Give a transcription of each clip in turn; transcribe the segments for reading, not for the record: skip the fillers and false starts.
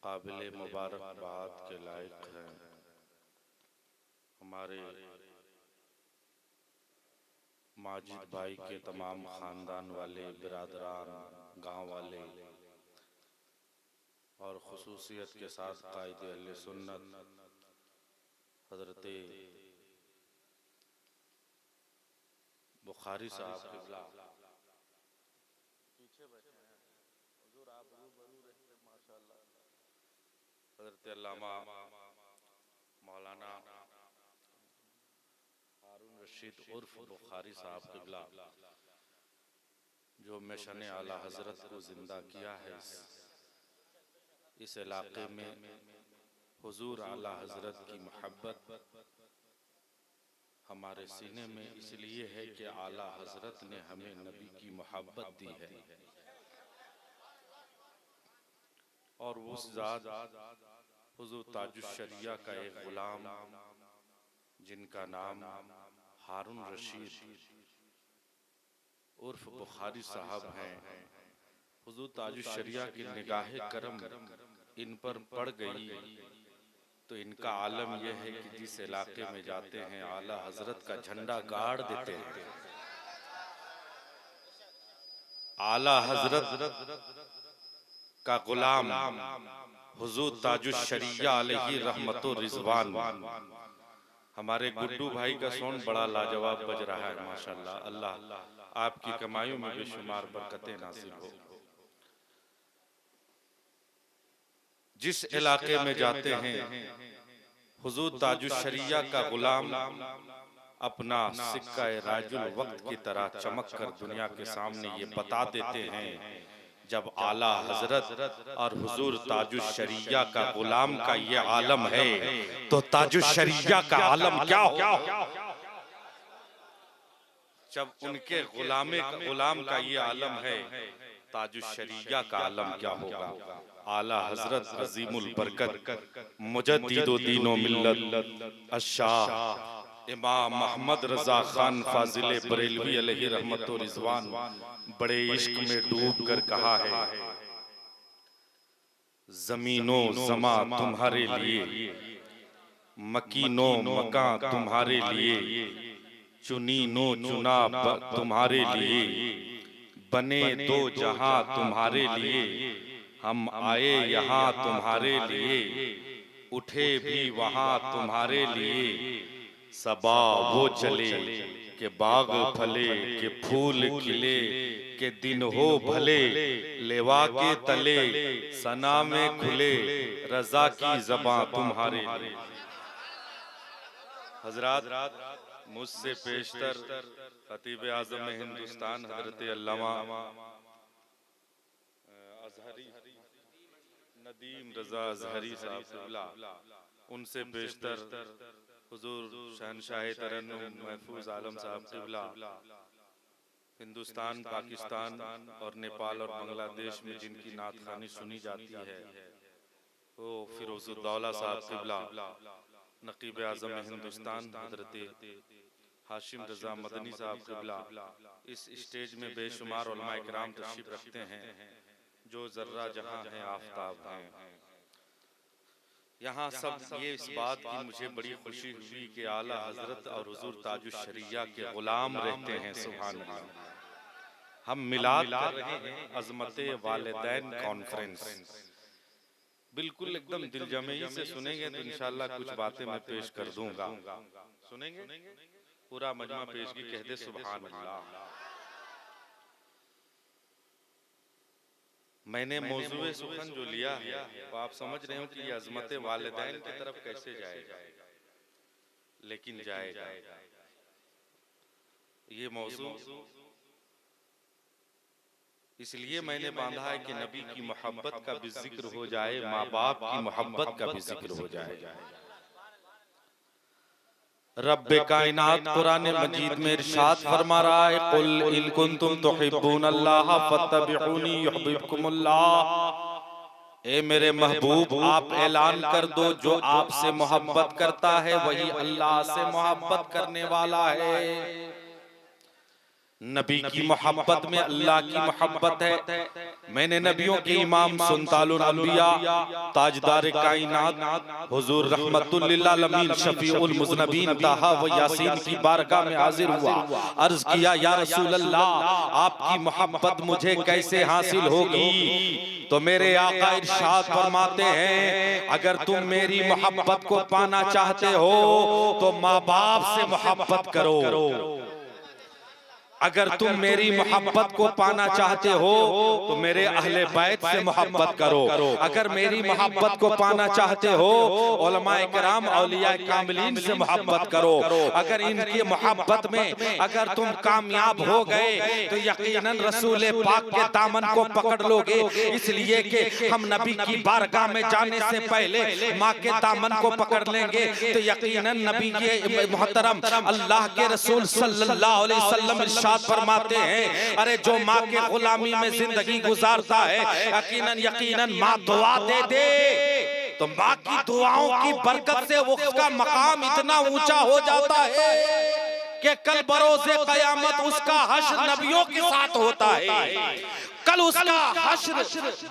काबिल मुबारकबाद के लायक हैं हमारे माजिद भाई के तमाम ख़ानदान वाले, बिरादरान, गांव वाले और खुसूसियत के साथ कायद अहले सुन्नत हज़रत बुखारी साहब क़िबला पीछे बैठे हैं। हुजूर आप रूबरू रहते माशाअल्लाह। हज़रत अल्लामा मौलाना हारून रशीद उर्फ बुखारी साहब क़िबला जो मिशन आला हज़रत को ज़िंदा किया है, इस इलाक़े में हुजूर आला हज़रत की मोहब्बत हमारे सीने में इसलिए है कि आला हज़रत ने हमें नबी की मोहब्बत दी है। और उस ज़ात हुजूर ताजुश्शरिया का एक ग़ुलाम जिनका नाम हारून रशीद उर्फ बुखारी साहब हैं, हुजूर ताजुश्शरिया की निगाह करम इन पर पड़ गई तो इनका आलम यह है कि जिस इलाके में जाते हैं आला हज़रत का झंडा गाड़ देते हैं। आला हज़रत का गुलाम हुजूर ताजुश्शरिया अलैहि रहमतो रिज़वान। हमारे गुड्डू भाई का साउंड बड़ा लाजवाब बज रहा है माशाअल्लाह। अल्लाह आपकी कमाइयों में बेशुमार बरकतें नाज़िल हो। जिस इलाके में जाते हैं हुजूर ताजुश्शरिया का गुलाम अपना सिक्का राजुल वक्त की तरह चमक कर दुनिया के सामने ये बता देते हैं, जब आला हज़रत और हुजूर ताजुश्शरिया का गुलाम का ये आलम है तो ताजुश्शरिया का आलम क्या हो। जब उनके गुलाम का ये आलम है, ताजुश्शरिया का आलम क्या होगा। आला हज़रत अज़ीमुल बरकत मुजद्दिदो दीनो मिल्लत अश-शाह इमाम मोहम्मद रज़ा खान फाजिल बरेलवी अलैहि रहमतो रिज़वान बड़े इश्क में डूब कर कहा है, ज़मीनो ज़मा तुम्हारे लिए, मकीनो मकां तुम्हारे लिए, चुनीनो चुना तुम्हारे लिए, बने दो जहां तुम्हारे लिए, हम आए यहाँ तुम्हारे लिए, उठे भी वहाँ तुम्हारे लिए, सबा वो चले के बाग फले के फूल खिले के दिन हो भले, लेवा के तले सना में खुले रजा की ज़बां तुम्हारे लिए। हजरात मुझसे पेशतर खतीब आज़म हिंदुस्तान हज़रत अल्लामा अज़हरी नदीम रज़ा अज़हरी साहब क़िबला, उनसे पेशतर हुजूर शहनशाह तरन्नुम महफूज आलम साहब क़िबला हिंदुस्तान, पाकिस्तान और नेपाल और बांग्लादेश में जिनकी नात खानी सुनी जाती है वो फिरोज़ुद्दौला साहब क़िबला, नक़ीब आज़म हिंदुस्तान हज़रत हाशिम रज़ा मदनी साहब क़िबला इस स्टेज में बेशुमार उलमा इकराम तशरीफ़ रखते हैं जो ज़र्रा जहाँ हैं आफ़ताब हैं। यहाँ सब ये इस बात की मुझे बड़ी खुशी हुई कि आला हज़रत और हुजूर ताजुश्शरिया के ग़ुलाम रहते हैं। सुभान अल्लाह। हम मिलाद कर रहे हैं अज़मते वालिदैन कॉन्फ्रेंस, बिल्कुल एकदम दिलजमई से सुनेंगे तो इंशाअल्लाह कुछ बातें मैं पेश कर दूंगा। सुनेंगे पूरा मजमा पेशगी कह दे सुभान अल्लाह। मैंने मौज़ूए सुखन जो लिया है तो आप समझ रहे हो कि ये अज़मत वालिदैन की तरफ कैसे जाएगा, लेकिन जाएगा। ये मौज़ू इसलिए मैंने बांधा है कि नबी की मोहब्बत का भी जिक्र हो जाए, माँ बाप की मोहब्बत का भी जिक्र हो जाए। रब्बे कायनात कुरान मजीद में इरशाद फरमा रहा है, कुल इन कुंतुम तुहिब्बूनल्लाह फत्तबिऊनी युहिब्बुकुमुल्लाह। ए मेरे महबूब आप ऐलान कर दो, जो आपसे मोहब्बत करता है वही अल्लाह से मोहब्बत करने वाला है। नबी की मोहब्बत में अल्लाह की मोहब्बत है। मैंने नबियों के इमाम सुल्तानुल अंबिया ताजदार कायनात हुजूर रहमतुल लिल आलमीन शफीउल मुज़नबीन ताहा व यासीन की बारगाह में हाजिर हुआ। अर्ज किया, या रसूल अल्लाह, आपकी मोहब्बत मुझे कैसे हासिल होगी? तो मेरे आका इरशाद फरमाते हैं, अगर तुम मेरी मोहब्बत को पाना चाहते हो तो माँ बाप से मोहब्बत करो। अगर तुम मेरी मोहब्बत को पाना चाहते हो तो मेरे अहले बैत से मोहब्बत करो। अगर मेरी मोहब्बत को पाना चाहते हो उलमाए किराम औलिया कामिलीन से मोहब्बत करो। अगर इनकी मोहब्बत में अगर तुम कामयाब हो गए तो यकीनन रसूल पाक के दामन को पकड़ लोगे। इसलिए कि हम नबी की बारगाह में जाने से पहले माँ के दामन को पकड़ लेंगे तो यकीनन नबी के मोहतरम अल्लाह के रसूल सल्लल्लाहु अलैहि वसल्लम फरमाते हैं, अरे जो माँ के गुलामी में जिंदगी गुजारता है यकीनन यकीनन माँ दुआ दे दे तो माँ की दुआओं की बरकत से उसका मकाम इतना ऊंचा हो जाता है कि कल बरोज़े क़यामत उसका हश्र नबियों के साथ होता है। कल उसका हश्र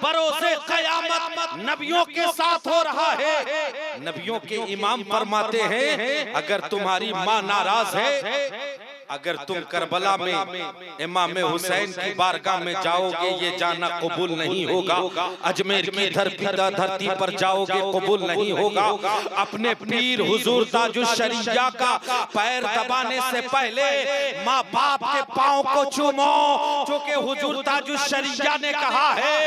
बरोज़े क़यामत नबियों के साथ हो रहा है। नबियों के इमाम फरमाते हैं, अगर तुम्हारी माँ नाराज है, अगर तुम करबला में इमाम हुसैन की बारगाह में जाओगे ये जाना कबूल नहीं होगा। अजमेर की धरती पर जाओगे कबूल नहीं होगा। अपने पीर हुजूर ताजुश शरिया का पैर दबाने से पहले माँ बाप के पाँव को चूमो, क्योंकि हुजूर ताजुश शरिया ने कहा है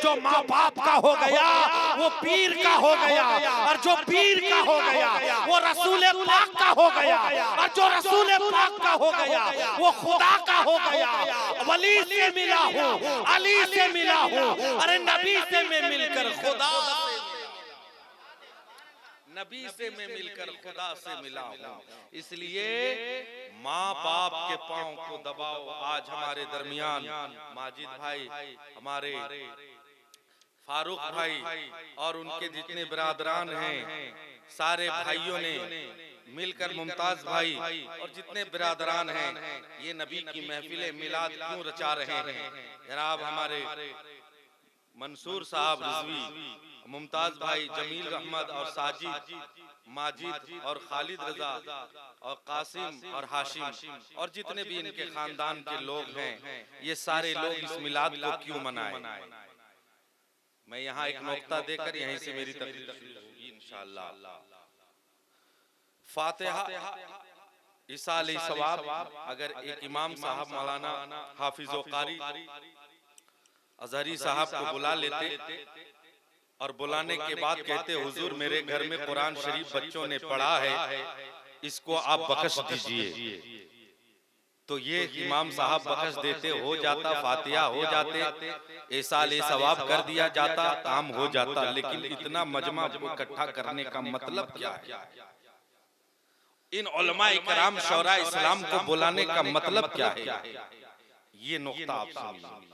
जो माँ बाप का हो गया वो पीर का हो गया, और जो पीर का हो गया वो रसूल पाक का हो गया, और जो रसूल पाक का हो गया वो खुदा का हो गया। वली से मिला हूँ, अली से मिला हूँ, अरे नबी से मैं मिलकर खुदा से, नबी से मैं मिलकर खुदा से मिला हूँ। इसलिए माँ बाप के पाँव को दबाओ। आज हमारे दरमियान माजिद भाई, हमारे फारूक भाई और उनके जितने बिरादरान हैं, सारे भाइयों ने मिलकर मुमताज भाई और जितने बिरादरान हैं ये नबी की महफिल मिलाद क्यों रचा रहे हैं। जनाब हमारे मंसूर साहब रिजवी, मुमताज भाई, जमील अहमद और साजिद, माजिद और खालिद रजा और कासिम और हाशिम और जितने भी इनके खानदान के लोग हैं, ये सारे लोग इस मिलाद को क्यों मनाएं। मैं यहाँ एक नुक्ता देकर यहीं से मेरी तकरीर शुरू होगी इंशाअल्लाह। फातिहा ईसा अलैहिस्सलाम अगर एक इमाम साहब मौलाना हाफिज कारी अजहरी साहब को बुला लेते और बुलाने के बाद कहते, हुजूर मेरे घर में कुरान शरीफ बच्चों ने पढ़ा है, इसको आप बख्श दीजिए, तो ये इमाम साहब बख्श देते, हो जाता, फातिहा हो जाते, ईसा अलैहिस्सलाम कर दिया जाता, काम हो जाता। लेकिन इतना मजमा इकट्ठा करने का मतलब क्या है? इन उलमाए किराम शौरा इस्लाम को बुलाने का मतलब क्या है? ये नुक्ता आप सुनिए।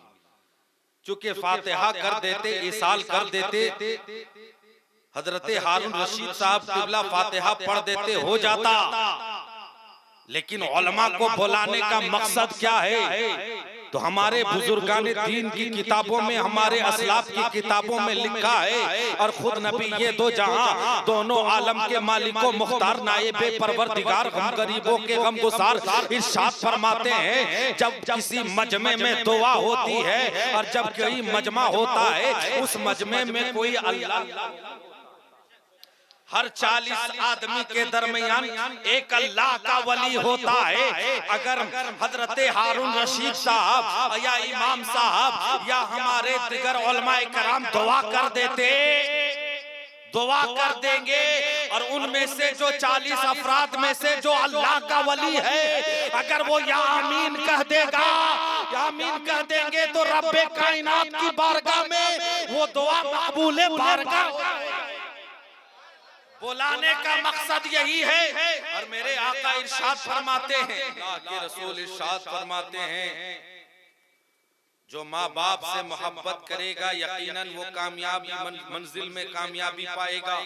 चूंकि फातिहा कर देते, इसाल कर देते, हजरत हारून रशीद साहब किबला फातिहा पढ़ देते, हो जाता। लेकिन उलमा को बुलाने का मकसद क्या है? तो हमारे बुजुर्गान दीन की किताबों में, हमारे असलाफ की किताबों में लिखा है, और खुद नबी ये दो जहां दोनों आलम के मालिको मुख्तार नायबे परवरदिगार हम गरीबों के गमगुसार इरशाद फरमाते हैं, जब किसी मजमे में दुआ होती है और जब कोई मजमा होता है उस मजमे में कोई अल्लाह, हर 40 आदमी के दरमियान एक अल्लाह का वली होता है। अगर हजरत हारून रशीद साहब या इमाम साहब या हमारे दिगर उलमाए कराम दुआ कर देते, दुआ कर देंगे, और उनमें से जो 40 अफराद में से जो अल्लाह का वली है अगर वो या आमीन कह देगा, या आमीन कह देंगे, तो रब्बे कायनात की बारगाह में वो दुआ मकबूल बारगाह। बुलाने का मकसद यही है। और मेरे आका इरशाद फरमाते हैं, अल्लाह के रसूल इरशाद फरमाते हैं, जो माँ बाप से मोहब्बत करेगा यकीनन वो कामयाबी मंजिल में कामयाबी पाएगा।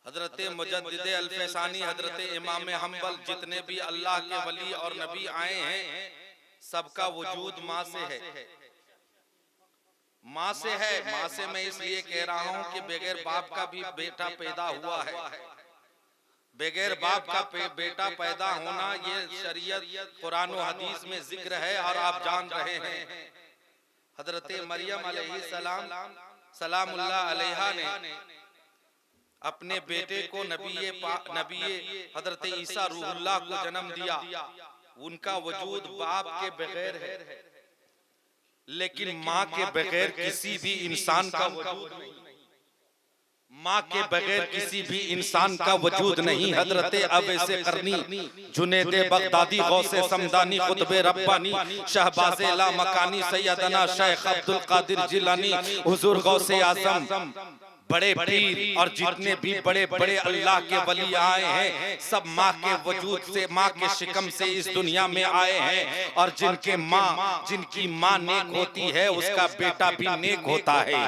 हजरत मुजद्दिद अल-फैसानी, हजरत इमाम हम्बल, जितने भी अल्लाह के वली और नबी आए हैं, सबका वजूद माँ से है, माँ से है। माँ से मैं इसलिए कह रहा हूँ कि बगैर बाप का भी बेटा पैदा हुआ है। बगैर बाप का बेटा पैदा होना ये शरीयत कुरान और हदीस में जिक्र है और आप जान रहे हैं। हजरत मरियम अलैहिस्सलाम सलामुल्लाह अलैहा ने अपने बेटे को नबी हजरत ईसा रूहुल्लाह को जन्म दिया। उनका वजूद बाप के बगैर है, लेकिन माँ के बगैर किसी भी इंसान का वजूद नहीं। माँ के बगैर किसी भी इंसान का वजूद नहीं। हजरत अवैसे करनी, जुनैद बगदादी, गौसे समदानी, कुतुब रब्बानी, शहबाज़े ला मकानी, सैयदना शेख अब्दुल कादिर जिलानी, हुजूर गौसे आज़म, बड़े पीर और जितने भी बड़े बड़े अल्लाह के वली आए हैं, सब माँ के वजूद से, माँ के शिकम से इस दुनिया में आए हैं। और जिनकी माँ नेक होती है, उसका बेटा भी नेक होता है।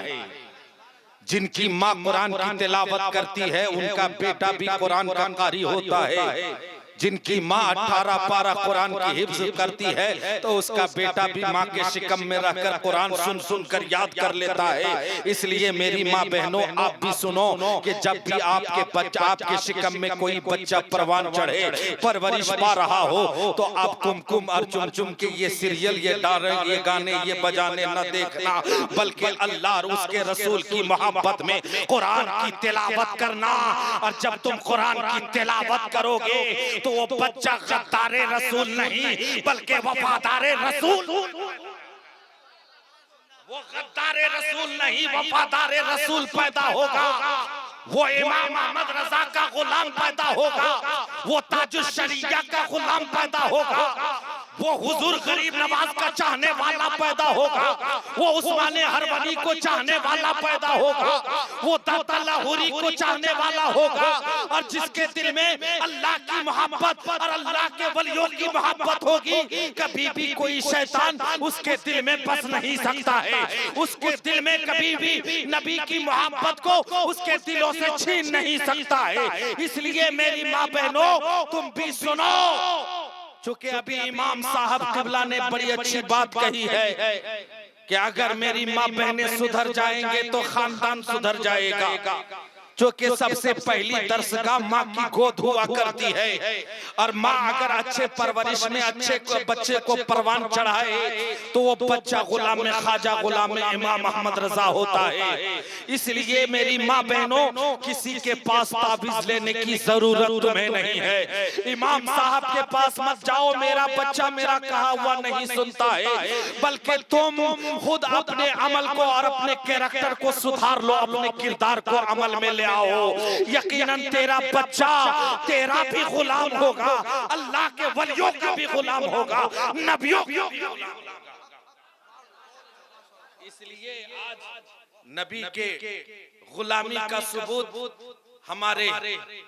जिनकी माँ कुरान की तिलावत करती है, उनका बेटा भी कुरान का कारी होता है। जिनकी माँ 18 पारा कुरान की हिफ्ज करती है, तो उसका बेटा भी माँ के शिकम में रहकर कुरान सुन सुन कर याद कर लेता है। इसलिए मेरी माँ बहनों, आप भी सुनो कि जब भी आपके शिकम में कोई बच्चा परवान चढ़े, परवरिश पा रहा हो, तो आप कुमकुम और चुम के ये सीरियल, ये गाने, ये बजाने न देखना, बल्कि अल्लाह और उसके रसूल की मोहब्बत में कुरान की तिलावत करना। और जब तुम कुरान की तिलावत करोगे, तो वो बच्चा गद्दारे रसूल नहीं, बल्कि वफादारे रसूल, वो गद्दारे रसूल नहीं, वफादारे रसूल पैदा होगा। वो इमाम अहमद रजा का गुलाम पैदा होगा, वो ताजुश शरिया का गुलाम पैदा होगा, वो हुजूर गरीब नवाज का चाहने वाला पैदा होगा, वो उस्माने हरवनी को चाहने वाला पैदा होगा, वो दाता लाहौरी को चाहने वाला होगा। और जिसके दिल में अल्लाह की मोहब्बत और अल्लाह के वलियों की मोहब्बत होगी, कभी भी कोई शैतान उसके दिल में बस नहीं सकता है। उसके दिल में कभी भी नबी की मोहब्बत को उसके दिलों से छीन नहीं सकता है। इसलिए मेरी माँ बहनों, तुम भी सुनो, चूंकि अभी इमाम साहब क़िबला ने बड़ी अच्छी बात कही है कि अगर मेरी माँ बहनें सुधर जाएंगे तो खानदान सुधर जाएगा। चूंकि सबसे पहली दरसगाह माँ की गोद हुआ करती है, और माँ अगर अच्छे परवरिश में अच्छे बच्चे को परवान चढ़ाए, तो वो बच्चा गुलाम में ख्वाजा, गुलाम में इमाम अहमद रजा होता है। इसलिए मेरी माँ बहनों, किसी के पास ताबीज लेने की जरूरत तुम्हें नहीं है। इमाम साहब के पास मत जाओ, मेरा बच्चा मेरा कहा हुआ नहीं सुनता है, बल्कि तुम खुद अपने अमल को और अपने कैरेक्टर को सुधार लो, अपने किरदार को अमल में ले आओ। यकीनन तेरा बच्चा तेरा भी गुलाम होगा, अल्लाह के वलियों का भी गुलाम होगा, नबियों का भी गुलाम होगा। इसलिए आज नबी के गुलामी का सबूत हमारे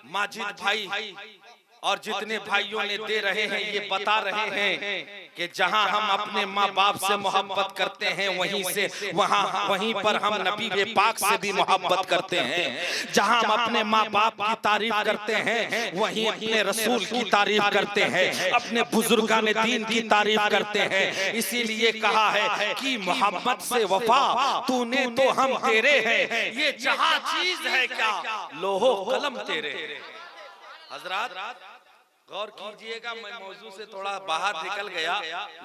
माजिद भाई और जितने भाइयों ने दे रहे हैं, ये बता रहे हैं कि जहां हम अपने माँ बाप से मोहब्बत करते हैं, वहीं पर हम नबी पाक से भी मोहब्बत करते हैं। जहां हम अपने माँ बाप की तारीफ करते हैं, वहीं अपने रसूल की तारीफ करते हैं, अपने बुजुर्गान दीन की तारीफ करते हैं। इसीलिए कहा है कि मोहब्बत से वफा तूने तो हम तेरे हैं, ये जहां चीज है क्या लोहो कलम तेरे। हजरात गौर कीजिएगा, मैं मौजू से थोड़ा बाहर निकल गया,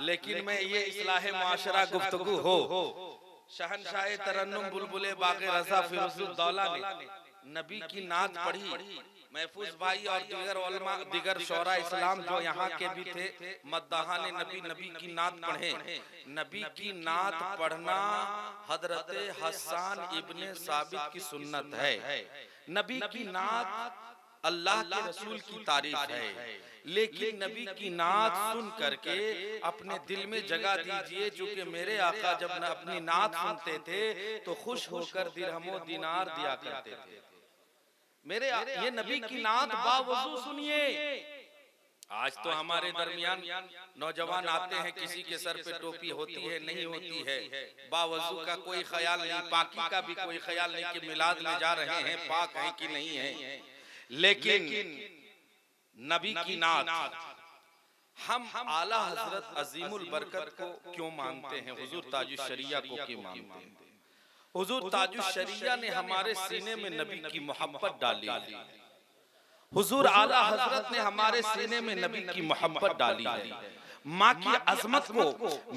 लेकिन मैं ये इस्लाह मुआशरा गुफ्तगू हो, शहनशाह तरन्नुम बुलबुले बाग़े रज़ा फिरोज़ुद्दौला ने नबी की नात पढ़ी। महफूज भाई और दीगर उलमा, दीगर शोरा इस्लाम जो यहाँ के भी थे, मद्दाहा ने नबी की नात पढ़े। नबी की नात पढ़ना हजरत हसन इब्ने साबित की सुन्नत है। नबी की नात अल्लाह के रसूल की तारीफ है, लेकिन नबी की नात सुन करके अपने दिल में जगह दीजिए, चूंकि मेरे आका जब अपनी नात सुनते थे तो खुश होकर दिरहमो दिनार दिया करते थे। ये नबी की नात बावजू सुनिए। आज तो हमारे दरमियान नौजवान आते हैं, किसी के सर पे टोपी होती है नहीं होती है, बावजू का कोई ख्याल नहीं, पाकी का भी कोई ख्याल नहीं कि मिलाद में जा रहे हैं पाक है कि नहीं है। लेकिन नबी की नात हम आला हजरत अजीमुल बरकत को क्यों मानते हैं, हुजूर ताजुश शरिया को क्यों मानते हैं? हुजूर ताजुश शरिया ने हमारे सीने में नबी की मोहब्बत डाली है। हुजूर आला हजरत ने हमारे सीने में नबी की मोहब्बत डाली है। माँ की अजमत को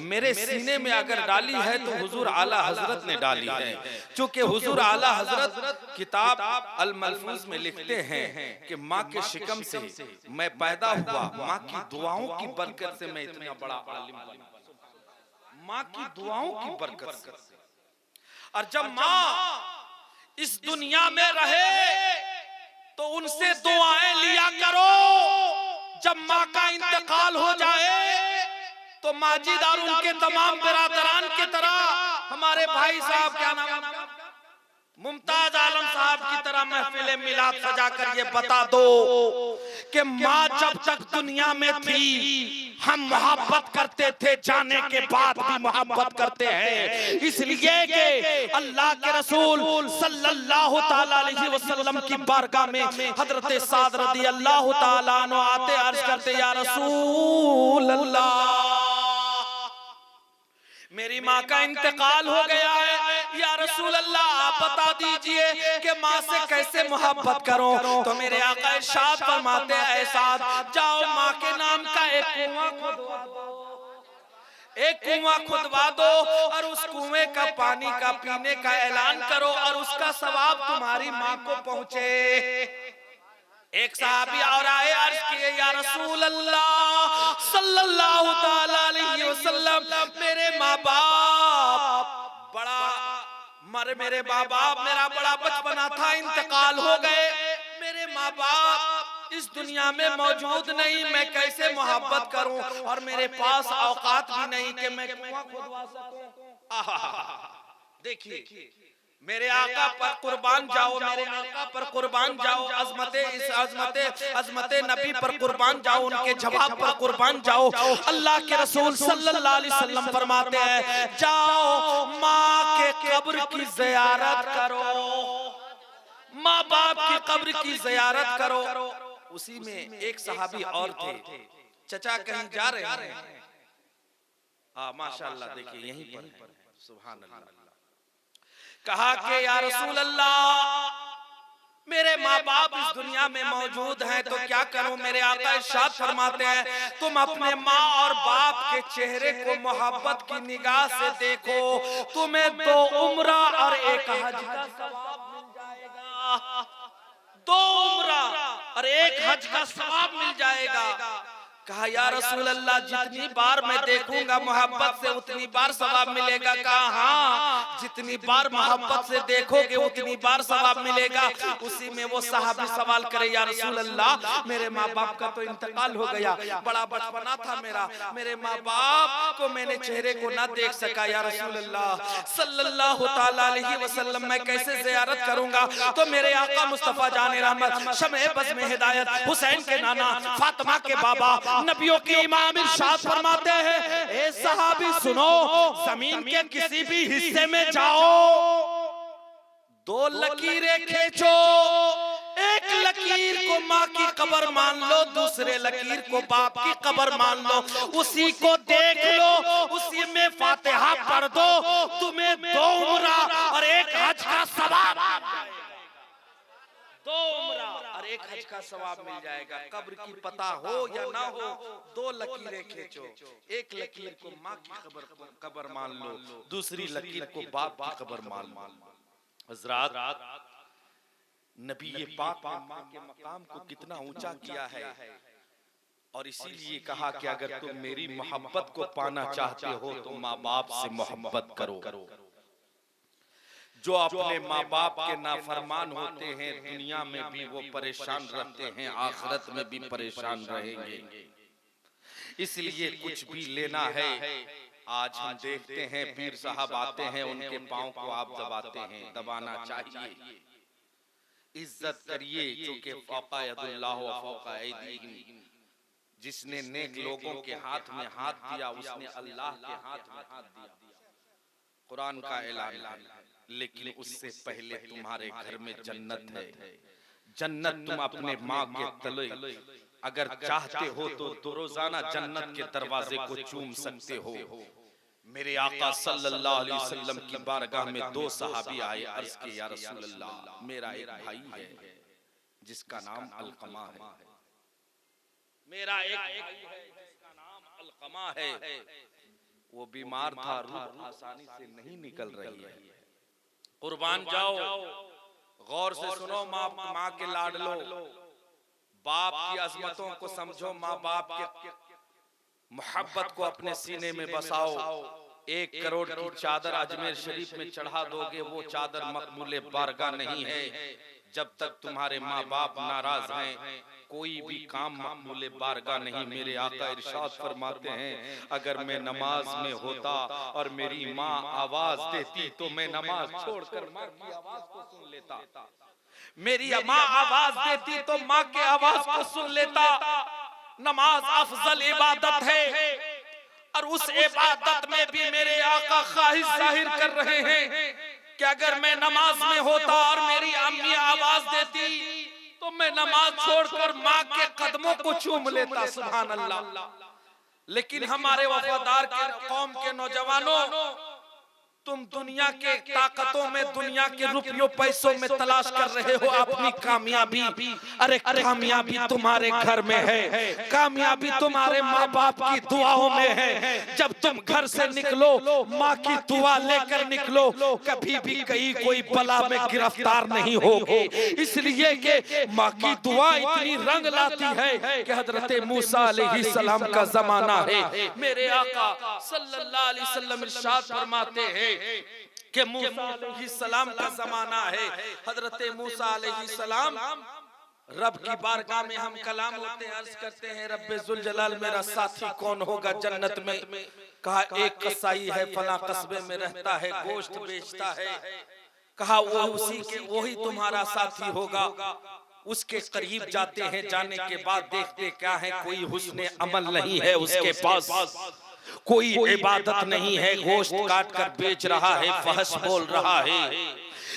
मेरे सीने में अगर डाली है तो हुजूर आला हजरत ने डाली है। चूंकि हुजूर आला हजरत किताब अल मलफूज में लिखते हैं कि माँ के शिकम से मैं पैदा हुआ, माँ की दुआओं की बरकत से मैं इतना बड़ा आलिम बना, माँ की दुआओं की बरकत से। और जब माँ इस दुनिया में रहे तो उनसे दुआएं लिया करो। जब माँ का इंतकाल हो जाए तो माजिद और उनके तमाम बिरादरान की तरह हमारे भाई साहब, क्या नाम है, मुमताज आलम साहब की तरह महफिल मिलाद सजाकर ये बता दो कि माँ जब तक दुनिया में थी हम मोहब्बत करते थे, जाने के बाद भी मोहब्बत करते हैं। इसलिए कि अल्लाह के रसूल सल्लल्लाहु ताला अलैहि वसल्लम की बारगाह में हजरत साद रदी अल्लाह ताला अन्हु आते अर्ज करते, या रसूल अल्लाह, मेरी माँ का इंतकाल हो गया है, या रसूल अल्लाह आप बता दीजिए कि माँ से कैसे मोहब्बत करूं। तो मेरे आका इरशाद फरमाते हैं, ऐसा जाओ माँ के नाम का एक कुआं खुदवा दो, एक कुआं खुदवा दो और उस कुएं का पानी का पीने का ऐलान करो और उसका सवाब तुम्हारी माँ को पहुंचे। एक सहाबी और आए, अर्ज किए, या रसूल अल्लाह सल्लल्लाहु ताला अलैहि वसल्लम, मेरे माँ बाप मेरे माँ बाप, मेरा बड़ा बचपना था, इंतकाल हो गए, मेरे माँ बाप इस दुनिया में मौजूद नहीं, मैं कैसे मोहब्बत करूं और मेरे पास औकात भी नहीं कि मैं कुआं खुदवा सकूं। देखिए मेरे आका पर कुर्बान जाओ, मेरे आका पर कुर्बान जाओ, अजमते नबी पर कुर्बान जाओ, उनके जवाब पर कुर्बान जाओ। अल्लाह के रसूल सल्लल्लाहु अलैहि वसल्लम फरमाते हैं, जाओ माँ के कब्र की ज़ियारत करो, माँ बाप की कब्र की ज़ियारत करो। उसी में एक सहाबी और थे, चचा कहीं जा रहे हैं, माशाअल्लाह, देखिए यहीं पर है, सुभान अल्लाह। कहा कि या रसूल अल्लाह, मेरे माँ बाप इस दुनिया में मौजूद हैं तो क्या करूं। मेरे आका इरशाद फरमाते हैं, तुम अपने माँ और बाप के चेहरे को मोहब्बत की निगाह से देखो, तुम्हें 2 उम्रा और 1 हज का सवाब मिल जाएगा। 2 उम्रा और 1 हज का सवाब मिल जाएगा। कहा या रसूल अल्लाह, जितनी बार मैं देखूंगा मोहब्बत से उतनी बार सवाब मिलेगा। कहा हाँ, जितनी बार मोहब्बत से देखोगे उतनी बार सवाब मिलेगा। उसी में वो सहाबी सवाल करे, या रसूल अल्लाह, मेरे माँ बाप का तो इंतकाल हो गया, बड़ा बचपना था मेरा, मेरे माँ बाप को मैंने चेहरे को ना देख सका, या रसूल अल्लाह सल्लल्लाहु ताला अलैहि वसल्लम, मैं कैसे ज़ियारत करूंगा। तो मेरे आका मुस्तफा जाने रहमत, शमे बज़ में हिदायत, हुसैन के नाना, फातिमा के बाबा, नबियों के इमाम इरशाद फरमाते हैं, ए सहाबी सुनो, जमीन के किसी भी हिस्से में जाओ, 2 लकीरें खींचो, एक लकीर को माँ की कब्र मान लो, दूसरे लकीर को बाप की कब्र मान लो, उसी को देख लो, उसी में फातिहा पढ़ दो, तुम्हें 2 उम्रा और 1 हज का सवाब, 2 उम्रा और 1 हज का सवाब मिल जाएगा। कब्र की पता हो या ना हो, 2 लकीरें खींचो, एक लकीर को माँ की कब्र मान लो, दूसरी लकीर को बाप की कब्र मान लो। हज़रात, नबी पाक ने माँ के मकाम को कितना ऊंचा किया है, और इसीलिए कहा कि अगर तुम मेरी मोहब्बत को पाना चाहते हो तो माँ बाप से मोहब्बत करो। जो अपने माँ बाप के नाफरमान होते हैं, दुनिया में भी वो परेशान रहते हैं, आखिरत में भी परेशान रहेंगे। इसलिए कुछ भी लेना है, आज हम देखते हैं पीर साहब आते हैं, उनके पांव को आप दबाते हैं, दबाना चाहिए, इज्जत करिए, क्योंकि फौका यदुल्लाह व फौका ऐदीहिम, जिसने नेक लोगों के हाथ में हाथ दिया उसने अल्लाह के हाथ में हाथ दिया, कुरान का ऐलान है। लेकिन उससे पहले तुम्हारे घर में जन्नत है, जन्नत तुम अपने माँ के तले अगर चाहते हो तो रोजाना जन्नत के दरवाजे को चूम सकते हो। मेरे आका सल्लल्लाहु अलैहि वसल्लम की बारगाह में दो सहाबी आए, अर्ज किया या रसूल अल्लाह, मेरा एक भाई है जिसका नाम अलकमा है, मेरा एक भाई है जिसका नाम अलकमा है, वो बीमार था, रूह आसानी से नहीं निकल रही है। कुर्बान जाओ, गौर से सुनो, माँ के लाड लो, बाप की अजमतों को समझो, माँ बाप के मोहब्बत को अपने सीने में बसाओ। 1 करोड़ की चादर अजमेर शरीफ में चढ़ा दोगे, वो चादर मकबूले बारगाह नहीं है। जब तक तुम्हारे माँ बाप नाराज हैं, कोई भी काम मकबूले बारगाह नहीं। मेरे आका इरशाद फरमाते हैं, अगर मैं नमाज में होता और मेरी माँ आवाज देती तो मैं नमाज छोड़कर माँ की आवाज को सुन लेता। मेरी माँ आवाज देती तो माँ के आवाज को सुन लेता। नमाज अफजल इबादत है और उस इबादत में भी मेरे आका ख्वाहिश जाहिर कर रहे हैं कि अगर मैं नमाज में होता और मेरी अम्मी आवाज देती तो मैं नमाज छोड़कर माँ के कदमों को चूम लेता। सुभान अल्लाह। लेकिन हमारे वफादार के कौम के नौजवानों, तुम दुनिया के ताकतों में, दुनिया के रुपयों पैसों में तलाश कर रहे हो अपनी कामयाबी। अरे कामयाबी तुम्हारे घर में है, कामयाबी तुम्हारे माँ बाप की दुआओं में है। जब तुम घर से निकलो, माँ की दुआ लेकर निकलो, कभी भी कहीं कोई बला में गिरफ्तार नहीं होगे। इसलिए कि माँ की दुआ इतनी रंग लाती है कि हजरत मूसा अलैहिस्सलाम का जमाना है। मेरे आका सल्लल्लाहु अलैहि वसल्लम इरशाद फरमाते हैं कि मूसा अलैहिस्सलाम का जमाना है। हजरत मूसा अलैहिस्सलाम रब की बारगाह में हम कलाम होते अर्ज करते हैं, रब्बे जुल जलाल मेरा साथी कौन होगा जन्नत में? कहा एक कसाई है, फला कस्बे में रहता है, गोश्त बेचता है। कहा वो उसी के वही तुम्हारा साथी होगा। उसके करीब जाते हैं, जाने के बाद देखते क्या है, कोई हुस्ने अमल नहीं है उसके पास, कोई इबादत नहीं है, गोश्त काट कर बेच रहा है, फहश बोल रहा है,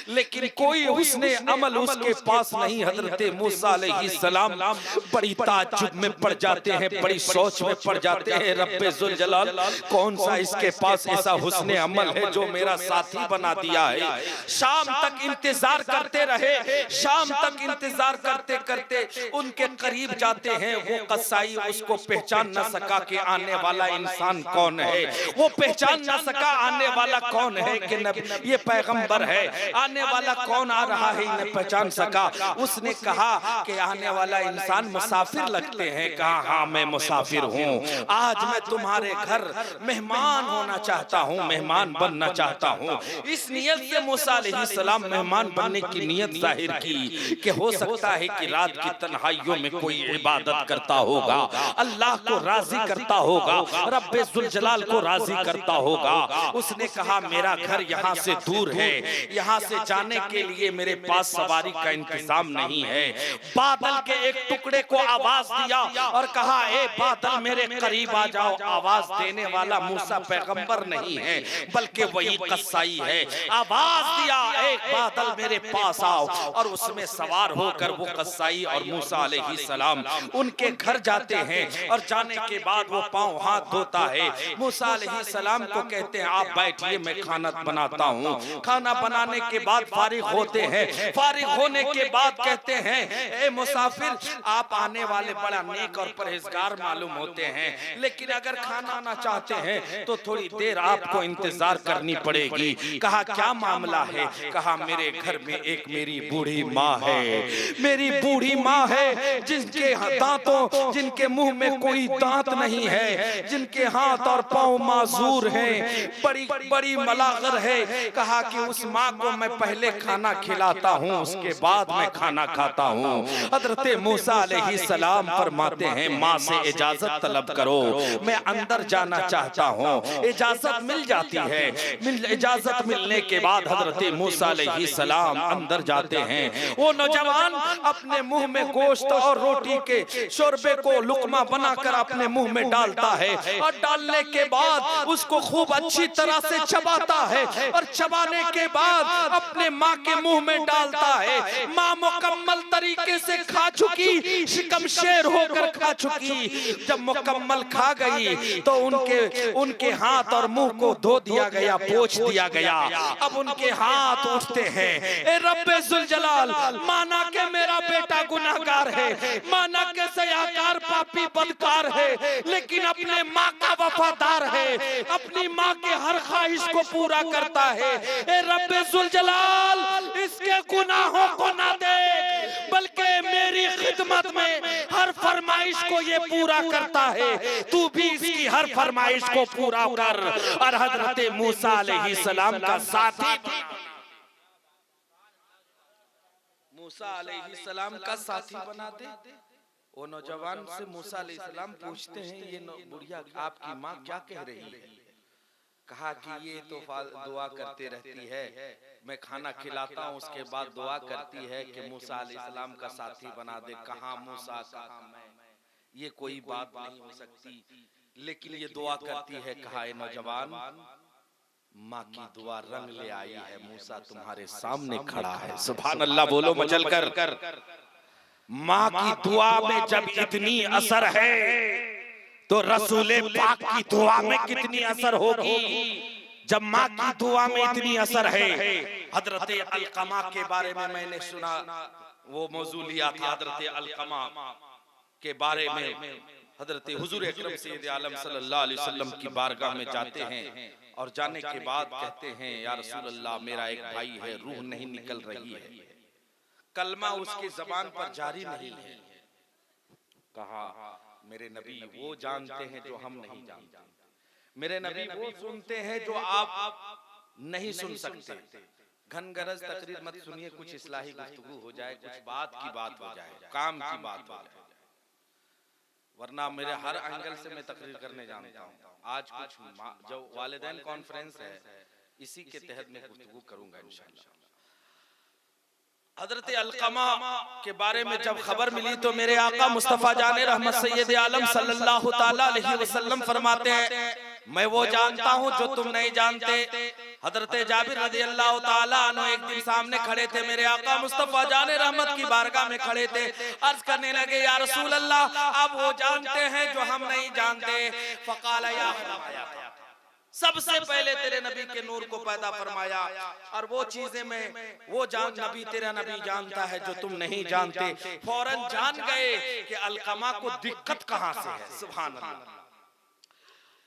लेकिन कोई उसने अमल उसके पास नहीं। हजरत मूसा अलैहिस्सलाम बड़ी ताज्जुब में पड़ जाते हैं, बड़ी सोच में पड़ जाते हैं, रब्बे जुल जलाल कौन सा इसके पास ऐसा हुस्ने अमल है जो मेरा साथी बना दिया है। शाम तक इंतजार करते रहे, शाम तक इंतजार करते करते उनके करीब जाते हैं। वो कसाई उसको पहचान न सका कि आने वाला इंसान कौन है, वो पहचान न सका आने वाला कौन है कि ये पैगंबर है, आने वाला कौन आ रहा है इन्हें पहचान सका। उसने कहा कि आने वाला इंसान मुसाफिर लगते हैं। कहा हाँ मैं मुसाफिर हूँ, आज मैं तुम्हारे घर मेहमान होना चाहता हूँ, मेहमान बनना चाहता हूँ। इस नियत से मूसा अलैहिस्सलाम मेहमान बनने की नियत जाहिर की कि हो सकता है कि रात की तन्हाइयों में कोई इबादत करता होगा, अल्लाह को राजी करता होगा, रब्बे जुल जलाल को राजी करता होगा। उसने कहा मेरा घर यहाँ से दूर है, यहाँ से जाने के लिए मेरे पास सवारी का इंतजाम नहीं है। बादल के एक टुकड़े को आवाज दिया और कहा ए बादल मेरे करीब आ जाओ। आवाज देने वाला मूसा पैगंबर नहीं है बल्कि वही कसाई है। आवाज दिया ए बादल मेरे पास आओ, और उसमें सवार होकर वो कसाई और मूसा अलैहिस्सलाम उनके घर जाते हैं। और जाने के बाद वो पांव हाथ धोता है। मूसा अलैहिस्सलाम को कहते हैं आप बैठिए मैं खाना बनाता हूँ। खाना बनाने के बाद फारिग होते हैं। फारिग होने के बाद कहते हैं ए मुसाफिर आप आने वाले बड़ा नेक और परहेजगार मालूम होते हैं, लेकिन अगर खाना आना चाहते हैं तो थोड़ी देर आपको इंतजार करनी पड़ेगी। कहा क्या मामला है? कहा मेरे घर में एक मेरी बूढ़ी माँ है, मेरी बूढ़ी माँ है जिनके दांतों, जिनके मुंह में कोई दांत नहीं है, जिनके हाथ और पांव माजूर हैं, बड़ी बड़ी मलागर है। कहा कि उस माँ को मैं पहले खाना खिलाता हूँ, उसके बाद मैं खाना खाता हूँ। हजरत मूसा अलैहिस्सलाम फरमाते हैं माँ से इजाजत तलब करो, मैं अंदर जाना चाहता हूँ। इजाजत मिल जाती है। इजाजत मिलने के बाद हजरत मूसा अलैहिस्सलाम अंदर जाते हैं। वो नौजवान अपने मुंह में गोश्त और रोटी के शोरबे को लुकमा बनाकर अपने मुंह में डालता है, और डालने के बाद उसको खूब अच्छी तरह से चबाता है, और चबाने के बाद अपने माँ के मुंह में डालता है। माँ मुकम्मल तरीके से खा चुकी, शिकम शेर होकर खा चुकी। जब मुकम्मल खा गई तो उनके हाथ और मुंह को धो दिया गया, पोंछ दिया गया। अब उनके हाथ उठते हैं, ए रब्बे जुल जलाल, माना के मेरा बेटा गुनाहगार है, माना के सयाकार पापी बदकार है, लेकिन अपने माँ का वफादार है, अपनी माँ के हर ख्वाहिश को पूरा करता है। ए रब्बे जुल जलाल, इसके गुनाहों को ना देख, बल्कि मेरी खिदमत में हर फरमाइश को ये पूरा करता है। तू भी इसकी हर फरमाइश को पूरा कर। और हजरत मूसा अलैहिस्सलाम का साथी, मूसा अलैहिस्सलाम का साथी बना दे। वो नौजवान से मूसा अलैहिस्सलाम पूछते हैं, ये बुढ़िया आपकी माँ क्या कह रही है? कहा कि ये तो दुआ करते रहती है, मैं खाना खिलाता हूँ उसके बाद दुआ करती है कि मूसा अलैहिस्सलाम का साथी बना दे। कहाँ मूसा, कहाँ मैं, ये कोई बात नहीं हो सकती, लेकिन ये दुआ करती है। कहा ए नौजवान, माँ की दुआ रंग ले आई है, मूसा तुम्हारे सामने खड़ा है। सुभान अल्लाह बोलो मचल कर। माँ की दुआ में जब इतनी असर है तो रसूले पाक की दुआ में कितनी असर होगी। जब माँ की दुआ में इतनी असर है, हजरत अलकमा के बारे में मैंने सुना, वो मौजू लिया था हजरत अलकमा के बारे में। हजरत हुजूर अकरम सैयद आलम सल्लल्लाहु अलैहि वसल्लम की बारगाह में जाते हैं और जाने के बाद कहते हैं, या रसूल अल्लाह, मेरा एक भाई है, रूह नहीं निकल रही है, कलमा उसकी जबान पर जारी नहीं है। कहा मेरे नबी वो जानते हैं जो हम नहीं जानते, मेरे नबी वो सुनते हैं जो आप नहीं सुन सकते। घनगरज तकरीर मत सुनिए, कुछ इस्लाही गुफ्तगू हो जाए, कुछ बात की बात हो जाए, काम की बात हो जाए, वरना मेरे हर एंगल से मैं तकरीर करने जानता हूँ। आज कुछ जो वालिदैन कॉन्फ्रेंस है, इसी के तहत मैं गुफ्तगू करूंगा इंशाअल्लाह। हजरत अलकमा के बारे में जब खबर मिली तो मेरे आका मुस्तफा जाने रहमत सैयद आलम सल्लल्लाहु ताला अलैहि वसल्लम फरमाते हैं, मैं वो जानता हूँ जो तुम नहीं जानते। हजरत जाबिर रज़ियल्लाहु ताला अन्हु एक दिन सामने खड़े थे, मेरे आका मुस्तफा जाने रहमत की बारगाह में खड़े थे। अर्ज करने लगे, या रसूल अल्लाह, आप वो जानते हैं जो हम नहीं जानते। फकाला या, सबसे पहले तेरे नबी के नूर को पैदा फरमाया, और वो चीजें में वो नबी तेरा नबी जानता है जो तुम नहीं जानते। फौरन जान गए कि अलकमा को दिक्कत कहां से है। सुभान अल्लाह।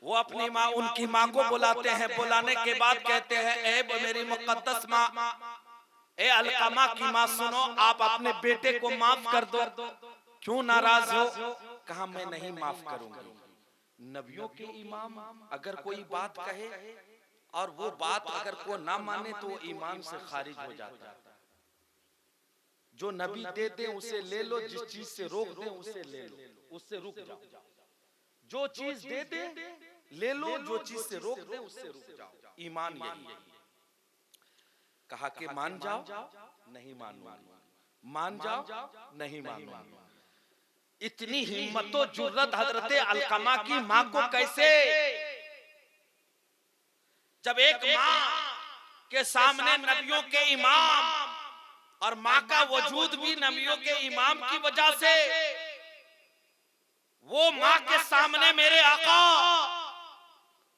वो अपनी माँ, उनकी माँ को बुलाते हैं, बुलाने के बाद कहते हैं, ए मेरी मुकद्दस माँ, ए अलकमा की माँ, सुनो, आप अपने बेटे को माफ कर दो। क्यों नाराज हो? कहा मैं नहीं माफ करूंगी। नबियों के इमाम अगर कोई बात कहे और वो बात अगर को ना माने तो वो ईमान से खारिज हो जाता है। जो नबी दे दे उसे ले लो, जिस चीज से रोक दे उसे ले लो, उससे रुक जाओ। जो चीज दे दे ले लो, जो चीज से रोक दे उससे रुक जाओ। ईमान यही है। कहा कि मान जाओ, नहीं मानूंगी, मान जाओ, नहीं मानूंगी। इतनी हिम्मत और जुर्रत हजरत अलकमा की माँ को कैसे? जब एक माँ के सामने नबियों के इमाम, और माँ का वजूद भी नबियों के इमाम की वजह से, वो माँ के सामने मेरे आका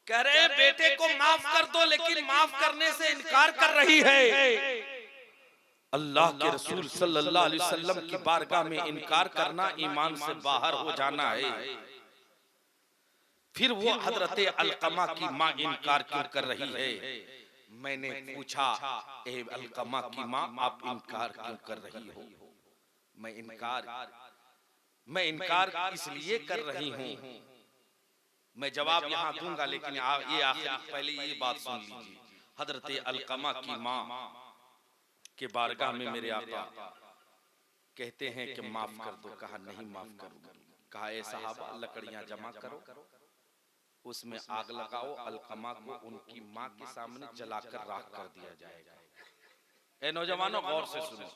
कह रहे बेटे को माफ कर दो, लेकिन माफ करने से इनकार कर रही है। अल्लाह के रसूल सल्लल्लाहु अलैहि वसल्लम की बारगाह में इनकार करना ईमान से बाहर हो जाना है। फिर वो हजरत अलकमा की माँ इनकार क्यों कर रही है? मैंने पूछा, ए अलकमा की माँ, आप इनकार क्यों कर रही हो? मैं इनकार इसलिए कर रही हूँ, मैं जवाब यहाँ दूंगा, लेकिन ये आखिर पहले ये बात सुन लीजिए। हजरत अलकमा की माँ के बारगाह में मेरे आका कहते हैं कि माफ कर दो। कहा नहीं माफ करूंगा। कहा ए सहाबा, लकड़ियां जमा करो, उसमें आग लगाओ, अलकमा को उनकी माँ के सामने जलाकर राख कर दिया जाएगा। ए नौजवानों, गौर से सुनो।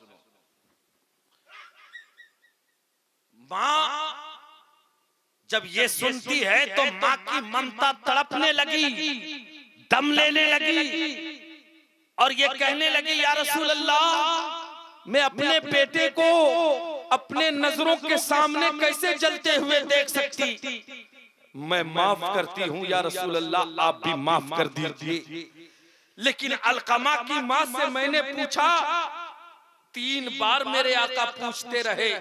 माँ जब ये सुनती है तो माँ की ममता तड़पने लगी, दम लेने लगी। और ये कहने लगी या रसूल अल्लाह, मैं अपने बेटे को अपने नजरों के सामने कैसे जलते हुए देख सकती, मैं माफ करती हूँ या रसूल अल्लाह, आप भी माफ कर दीजिए। लेकिन अलकमा की माँ से मैंने पूछा, 3 बार मेरे आका पूछते रहे,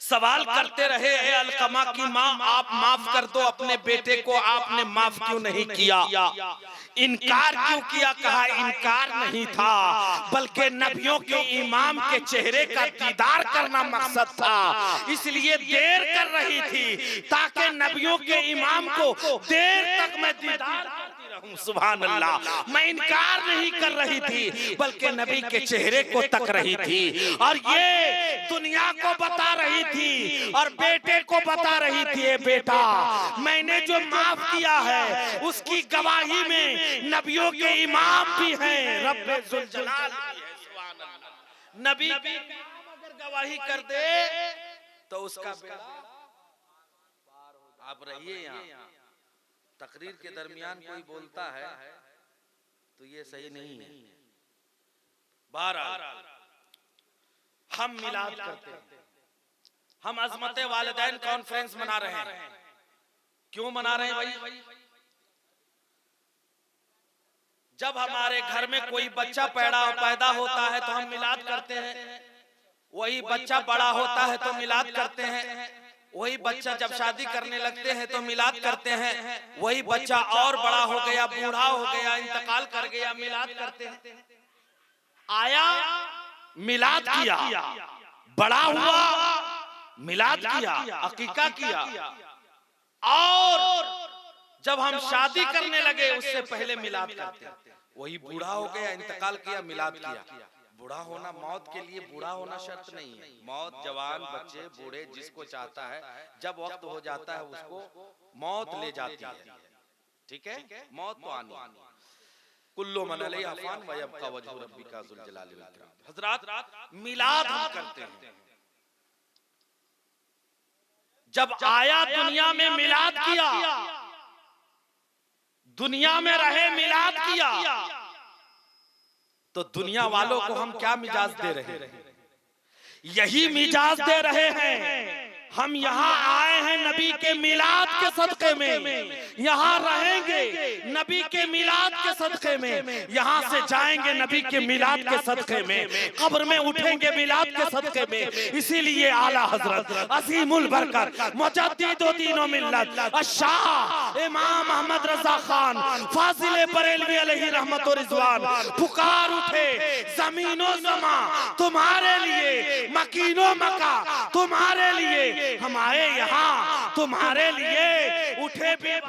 सवाल करते रहे, ए अलकमा की माँ आप माफ कर दो अपने बेटे को, आपने माफ क्यों नहीं किया, इनकार क्यों किया? कहा इनकार नहीं था, बल्कि नबियों के इमाम के चेहरे का दीदार करना मकसद था, इसलिए देर कर रही थी ताकि नबियों के इमाम को देर तक मैं दीदार करती रहूं। सुभान अल्लाह, मैं इनकार नहीं कर रही थी बल्कि नबी के चेहरे को तक रही थी, और ये दुनिया को बता रही थी और बेटे को बता रही थी, ए बेटा मैंने जो माफ किया है उसकी गवाही में नबियों के इमाम भी हैं, रब्बे जुल जलाल भी है। सुभान अल्लाह, नबी के इमाम अगर गवाही कर दे तो उसका आप रहिए यहाँ, तकरीर के दरमियान कोई बोलता है तो ये सही नहीं है। बहरहाल हम मिलाद करते हैं, हम अज़मते वालिदैन कॉन्फ्रेंस मना रहे हैं। क्यों मना रहे हैं भाई? जब हमारे घर में कोई बच्चा पैदा होता है तो हम मिलाद करते हैं, वही बच्चा बड़ा होता है तो मिलाद करते हैं, वही बच्चा जब शादी करने लगते हैं तो मिलाद करते हैं, वही बच्चा और बड़ा हो गया, बूढ़ा हो गया, इंतकाल कर गया, मिलाद करते हैं। आया मिलाद किया, बड़ा हुआ मिलाद किया, अकीका किया, और जब हम शादी करने लगे उससे पहले मिलाद करते हैं। वही बूढ़ा हो गया, इंतकाल किया, मिलाद किया। बूढ़ा होना मौत के लिए बूढ़ा होना शर्त नहीं है, मौत जवान बच्चे बूढ़े जिसको चाहता है, जब वक्त हो जाता है उसको मौत ले जाती है। ठीक है, मौत तो आनी। कुल्लु मन अलैहा फान व यबका वजहु रब्बिका ज़ुल जलाली वल इकराम। हज़रात मिलाद हम करते हैं, जब आया दुनिया में मिलाद किया, दुनिया में रहे मिलाद किया, तो दुनिया वालों को हम क्या मिजाज दे रहे हैं? यही मिजाज दे रहे हैं। हम यहाँ आए हैं नबी के मिलाद के सदक़े में, यहाँ रहेंगे नबी के मिलाद के सदक़े में, यहाँ से जाएंगे नबी के मिलाद के सदक़े में, कब्र में उठेंगे मिलाद के सदक़े में। इसीलिए आला हजरत अज़ीमुल बरकत मुजद्दिदुद दीन व मिल्लत शाह इमाम अहमद रज़ा खान फाजिल बरेलवी अलैहि रहमत व रिज़वान पुकार उठे, ज़मीनो ज़मा तुम्हारे लिए, मकीनो मका तुम्हारे लिए, हम आए यहाँ तुम्हारे लिए, उठे भी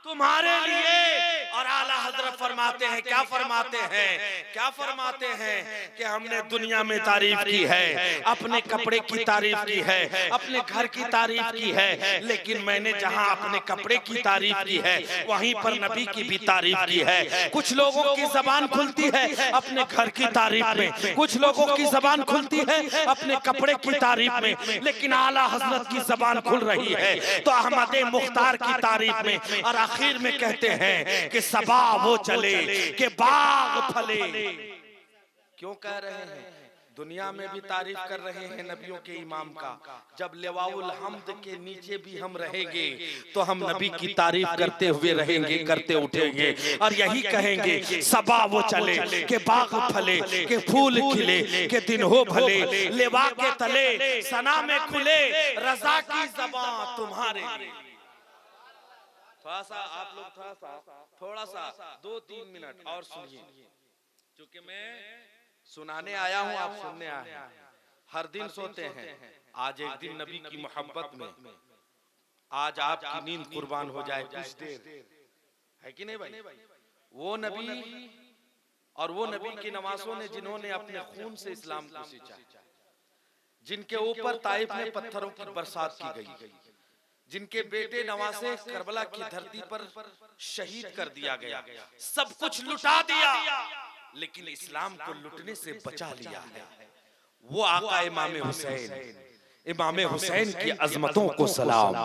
तुम्हारे लिए। और आला हजरत फरमाते हैं, क्या फरमाते हैं, क्या फरमाते हैं कि हमने दुनिया में तारीफ की है, अपने कपड़े की तारीफ की है, अपने घर की तारीफ की है, लेकिन मैंने जहां अपने कपड़े की तारीफ की है वहीं पर नबी की भी तारीफ की है। कुछ लोगों की जबान खुलती है अपने घर की तारीफ में, कुछ लोगों की जबान खुलती है अपने कपड़े की तारीफ में, लेकिन आला हजरत की जबान खुल रही है तो अहमद मुख्तार की तारीफ में। और आखिर में कहते हैं कि सबा वो चले के बाग फले। क्यों कह रहे हैं? दुनिया में भी तारीफ कर रहे हैं नबियों के इमाम का, जब लिवाउल हम्द के नीचे भी हम रहेंगे तो हम नबी की तारीफ करते हुए रहेंगे, करते उठेंगे और यही कहेंगे सबा वो चले के बाग फले, के फूल खिले, के दिन हो भले, लिवा के तले सना में खुले, रजा की ज़बां तुम्हारे लिए। थोड़ा सा आप लोग थोड़ा सा 2-3 मिनट और सुनिए, क्योंकि मैं सुनाने आया हूं, आप सुनने आए हैं। हर दिन सोते हैं, आज एक दिन नबी की मोहब्बत में आज आपकी नींद कुर्बान हो जाए कुछ देर, है कि नहीं भाई? वो नबी और वो नबी के नवासों ने जिन्होंने अपने खून से इस्लाम को सींचा, जिनके ऊपर ताइफ में पत्थरों की बरसात की गई, जिनके बेटे नवासे करबला की धरती पर शहीद कर दिया गया, सब कुछ लुटा दिया लेकिन इस्लाम को लुटने से बचा लिया है। वो आका इमाम हुसैन इमाम हुसैन की अजमतों को सलाम,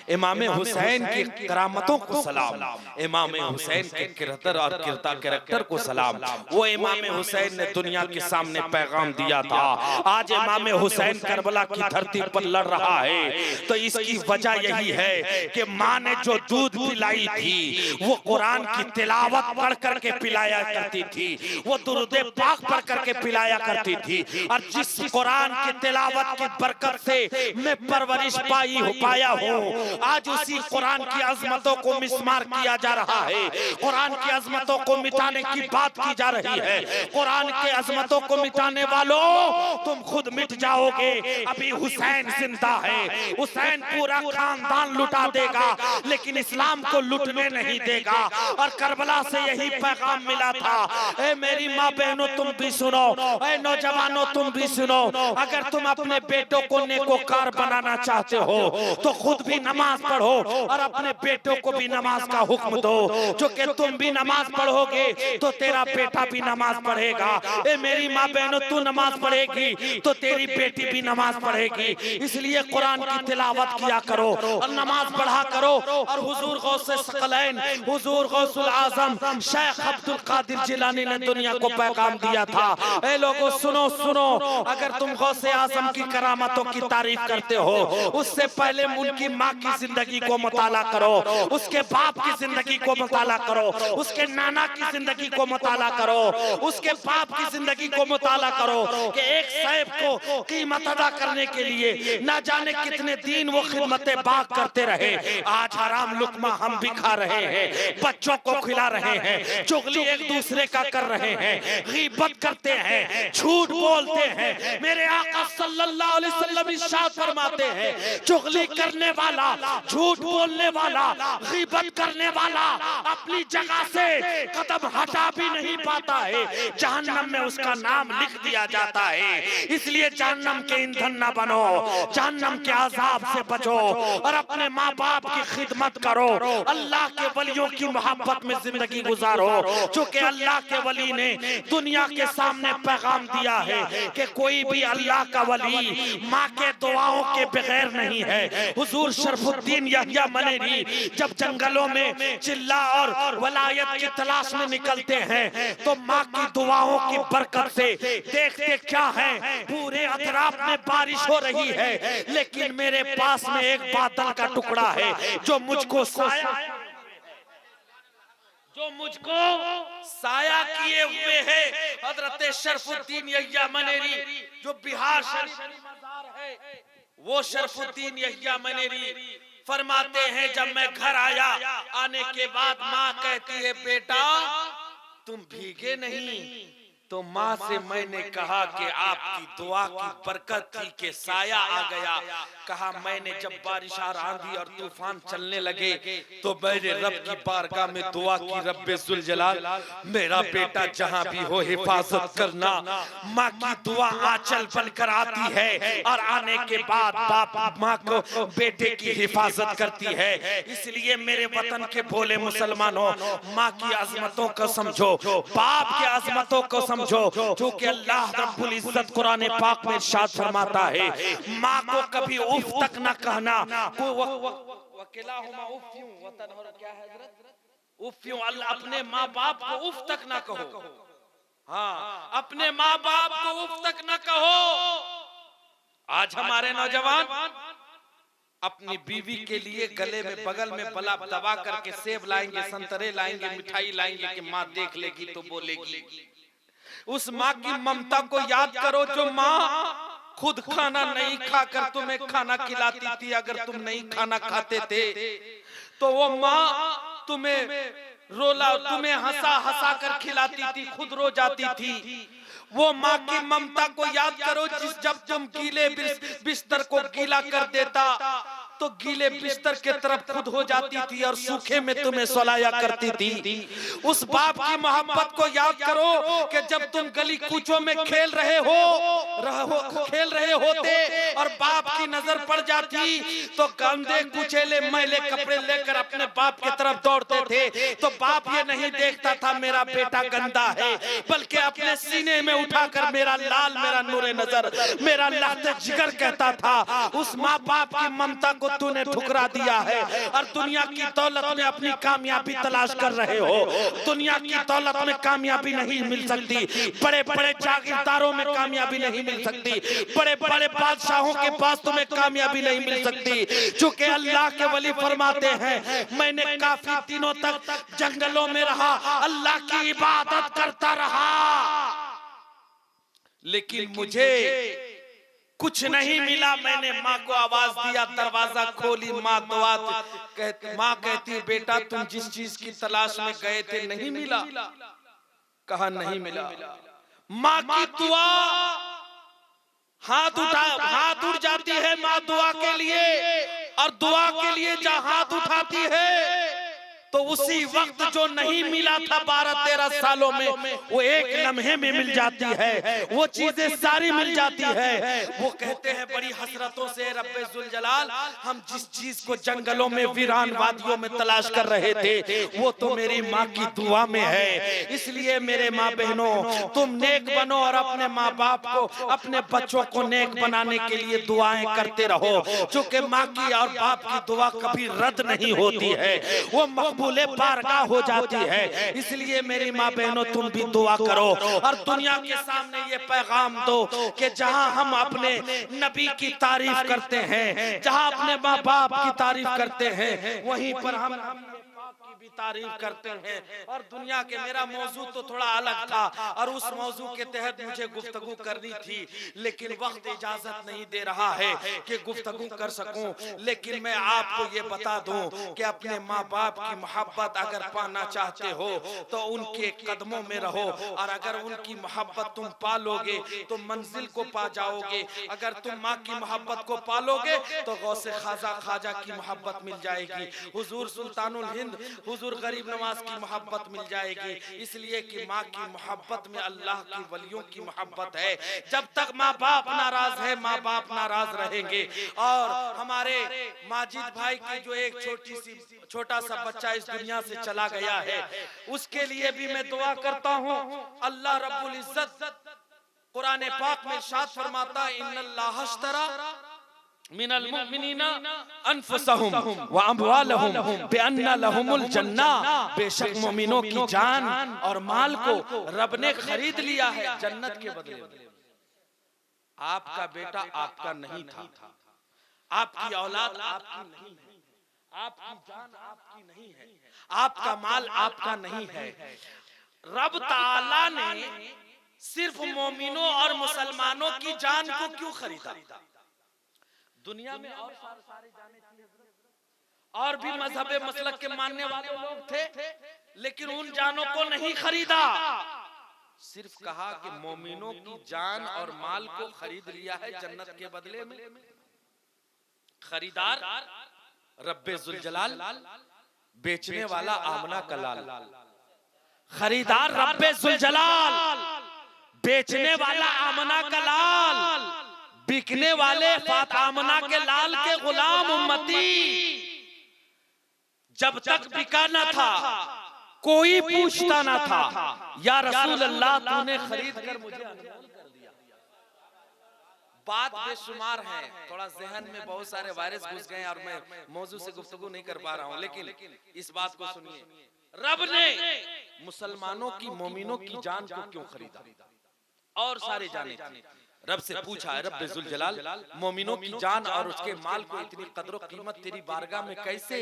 इमाम हुसैन की करामतों को सलाम, इमाम हुसैन के किरदार और कैरेक्टर को सलाम। वो इमाम हुसैन ने दुनिया के सामने पैगाम दिया था। आज इमाम हुसैन करबला की धरती पर लड़ रहा है तो इसकी वजह यही है कि माँ ने जो दूध पिलाई थी वो कुरान की तिलावत पढ़ करके पिलाया करती थी, वो दुरूद पाक पढ़ करके पिलाया करती थी। और जिस कुरान की तिलावत की बरकत से मैं परवरिश पाया हूँ, आज उसी कुरान की अजमतों को मिसमार किया जा रहा है, कुरान की अजमतों को मिटाने की बात की जा रही है। कुरान के अजमतों को मिटाने वालों तुम खुद मिट जाओगे। अभी हुसैन जिंदा है, हुसैन पूरा खानदान लुटा देगा लेकिन इस्लाम को लुटने नहीं देगा। और करबला से यही पैगाम मिला था। ए मेरी माँ बहनों तुम भी सुनो, ए नौजवानों तुम भी सुनो, अगर तुम अपने बेटों को नेकोकार बनाना चाहते हो तो खुद भी नमाज पढ़ो और अपने बेटों को भी नमाज का हुक्म दो। जो कि तुम भी नमाज पढ़ोगे तो तेरा बेटा भी नमाज पढ़ेगा। ए मेरी माँ बहनों तू नमाज पढ़ेगी तो तेरी बेटी भी नमाज पढ़ेगी। इसलिए कुरान की तिलावत किया करो और नमाज पढ़ा करो। और हुजूर गौसे सकलैन, हुजूर गौसुल आजम शेख अब्दुल कादिर जिलानी ने दुनिया को पैगाम दिया था। ए लोगों सुनो सुनो, अगर तुम गौसे आजम की करामतों की तारीफ करते हो उससे पहले उनकी माँ की जिंदगी को मुताला करो, उसके बाप की जिंदगी को मुताला करो, उसके नाना की जिंदगी को मुताला करो, उसके बाप की जिंदगी को मुताला करो कि एक सैफ को कीमत अदा करने के लिए ना जाने कितने दिन वो खिदमत बाग करते रहे। आज हराम लुकमा हम भी खा रहे हैं, बच्चों को खिला रहे हैं, चुगली एक दूसरे का कर रहे हैं, गीबत करते हैं, झूठ बोलते हैं। मेरे आका सल्लल्लाहु अलैहि वसल्लम इरशाद फरमाते हैं चुगली करने वाला, झूठ बोलने वाला, गीबत करने वाला अपनी जगह से कदम हटा भी नहीं पाता है, जहन्नम में उसका नाम लिख दिया जाता है। इसलिए जहन्नम के ईंधन न बनो, जहन्नम के अजाब से बचो और अपने माँ बाप की खिदमत करो, अल्लाह के वलियों की मोहब्बत में जिंदगी गुजारो। चूंकि अल्लाह के वली ने दुनिया के सामने पैगाम दिया है कि कोई भी अल्लाह का वली माँ के दुआओं के बगैर नहीं है। हुजूर शरफुद्दीन यहिया मनेरी जब जंगलों में चिल्ला और वलायत की तलाश में निकलते हैं तो माँ की दुआओं की बरकत से देखते क्या है, पूरे अतराफ में बारिश हो रही है लेकिन मेरे पास में एक बादल का टुकड़ा है जो मुझको साया किए हुए है। हजरत शरफुद्दीन यहिया मनेरी जो बिहार शरीफ मजार है, वो शरफुद्दीन यहिया मनेरी फरमाते हैं जब मैं घर आया, आने के बाद माँ कहती है बेटा तुम भीगे नहीं, तो माँ से मैंने कहा कि आपकी दुआ की बरकत थी कि साया आ गया। कहा मैंने जब बारिश और आंधी और तूफान चलने लगे तो मैंने रब की बारगाह में दुआ की, रब्बे जुल जलाल मेरा बेटा जहाँ भी हो हिफाजत करना। माँ की दुआ आंचल बनकर आती है और आने के बाद बाप माँ को बेटे की हिफाजत करती है। इसलिए मेरे वतन के भोले मुसलमानों, माँ की अजमतों को समझो, बाप की अजमतों को समझो। क्योंकि अल्लाह रब्बुल इज्जत कुरान पाक में इरशाद फरमाता है माँ को कभी उफ तक न कहना। अपने माँ बाप को उफ तक न कहो। हाँ, अपने माँ बाप को उफ तक न कहो। आज हमारे नौजवान अपनी बीवी के लिए गले में बगल में बला दबा करके सेब लाएंगे, संतरे लाएंगे, मिठाई लाएंगे कि माँ देख लेगी तो बोलेगी। उस माँ की ममता को याद करो जो माँ खुद खाना नहीं खाकर तुम्हें खाना खिलाती थी। अगर तुम नहीं खाना खाते थे तो वो माँ तुम्हें हंसा हंसा कर खिलाती थी, खुद रो जाती थी। वो माँ की ममता को याद करो जब तुम गीले बिस्तर को गीला कर देता तो गीले बिस्तर के तरफ खुद हो जाती थी और सूखे में तुम्हें सुलाया करती थी। उस बाप की मोहब्बत को याद करो कि जब तुम गली कूचों में खेल रहे होते और बाप की नजर पड़ जाती तो गंदे कुचेले मैले कपड़े लेकर अपने बाप की तरफ दौड़ते थे। तो बाप ये नहीं देखता था मेरा बेटा गंदा है, बल्कि अपने सीने में उठाकर मेरा लाल, मेरा नूरे नजर, मेरा लहते जिगर कहता था उस माँ बाप की ममता को तूने ठुकरा दिया है और दुनिया की दौलत में अपनी कामयाबी तलाश कर रहे हो। दुनिया की दौलत में कामयाबी नहीं मिल सकती, बड़े बड़े जागीरदारों में कामयाबी नहीं मिल सकती, बड़े बड़े बादशाहों के पास तुम्हें कामयाबी नहीं मिल सकती। चूंकि अल्लाह के वली फरमाते हैं मैंने काफी दिनों तक जंगलों में रहा, अल्लाह की इबादत करता रहा, लेकिन मुझे कुछ नहीं मिला। मैंने माँ को आवाज दिया, दरवाजा खोली, माँ दुआ माँ कहती बेटा तुम जिस चीज की तलाश में गए थे नहीं मिला। कहा नहीं मिला। माँ की दुआ हाथ उठ जाती है माँ दुआ के लिए, और दुआ के लिए जहाँ हाथ उठाती है तो उसी वक्त जो नहीं मिला था 12-13 सालों में वो एक लम्हे में मिल जाती है, वो चीजें सारी मिल जाती है। वो कहते हैं बड़ी हसरतों से रब्बे जुल जलाल हम जिस चीज को जंगलों में वीरान वादियों में तलाश कर रहे थे वो तो मेरी माँ की दुआ में है। इसलिए मेरे माँ बहनों तुम नेक बनो और अपने माँ बाप को, अपने बच्चों को नेक बनाने के लिए दुआएं करते रहो, क्योंकि माँ की और बाप की दुआ कभी रद्द नहीं होती है, वो मकबूले बारगाह हो जाती है। इसलिए मेरी माँ बहनों तुम भी दुआ करो और दुनिया के सामने ये पैगाम दो कि जहाँ हम अपने नबी की तारीफ करते हैं, जहाँ अपने माँ बाप की तारीफ करते हैं, वहीं पर हम की भी तारीफ करते हैं। और दुनिया के मेरा मौजू तो थोड़ा अलग था और उस मौजू के तहत मुझे गुफ्तगू करनी थी, लेकिन वक्त इजाजत नहीं दे रहा है कि गुफ्तगू कर सकूं। लेकिन मैं आपको ये बता दूं कि अपने माँ बाप की मोहब्बत अगर पाना चाहते हो तो उनके कदमों में रहो, और अगर उनकी मोहब्बत तुम पालोगे तो मंजिल को पा जाओगे। अगर तुम माँ की मोहब्बत को पालोगे तो गौसे ख्वाजा की मोहब्बत मिल जाएगी, हुजूर सुल्तानुल हिंद हुजूर गरीब नवाज की मोहब्बत मिल जाएगी। इसलिए कि माँ की मोहब्बत में अल्लाह की वलियों की मोहब्बत है। जब तक माँ बाप नाराज है माँ बाप नाराज रहेंगे। और हमारे माजिद भाई की जो एक छोटा सा बच्चा इस दुनिया से चला गया है, उसके लिए भी मैं दुआ करता हूँ। अल्लाह रब्बुल इज्जत कुरान पाक में इरशाद फरमाता है इन्नल्लाह अश्तरा मिनल मुमिनीना अनफुसहुम व अमवालहुम बिअन्ना लहुमुल जन्नह, बेशक मोमिनों की जान और माल को रब ने खरीद लिया है जन्नत के बदले में। आपका बेटा आपका नहीं था, आपकी औलाद आपकी नहीं है, आपकी जान आपकी नहीं है, आपका माल आपका नहीं है। रब ताला ने सिर्फ मोमिनों और मुसलमानों की जान को क्यों खरीदा? दुनिया में और सारे जाने और भी मजहब मसलक के मानने वाले लोग थे, लेकिन उन जानों को नहीं खरीदा। सिर्फ कहा कि मोमिनों की जान और माल को खरीद लिया है जन्नत के बदले में। खरीदार रब्बे जुल जलाल, बेचने वाला आमना का लाल। खरीदार रब्बे जुल जलाल, बेचने वाला आमना का लाल, बिकने वाले फातिमा के लाल के गुलाम उम्मती। जब तक बिका ना था कोई पूछता ना था या रसूल अल्लाह तूने खरीद कर मुझे अनमोल कर दिया। बात बेशुमार है, थोड़ा जहन में बहुत सारे वायरस घुस गए और मैं मौजू से गुफ्तगू नहीं कर पा रहा हूँ, लेकिन इस बात को सुनिए। रब ने मुसलमानों की मोमिनों की जान को क्यों खरीदा? और सारे जाने रब से पूछा है रब्बे जुल जलाल मोमिनों की जान और उसके माल को इतनी कदर कीमत तेरी बारगाह में कैसे?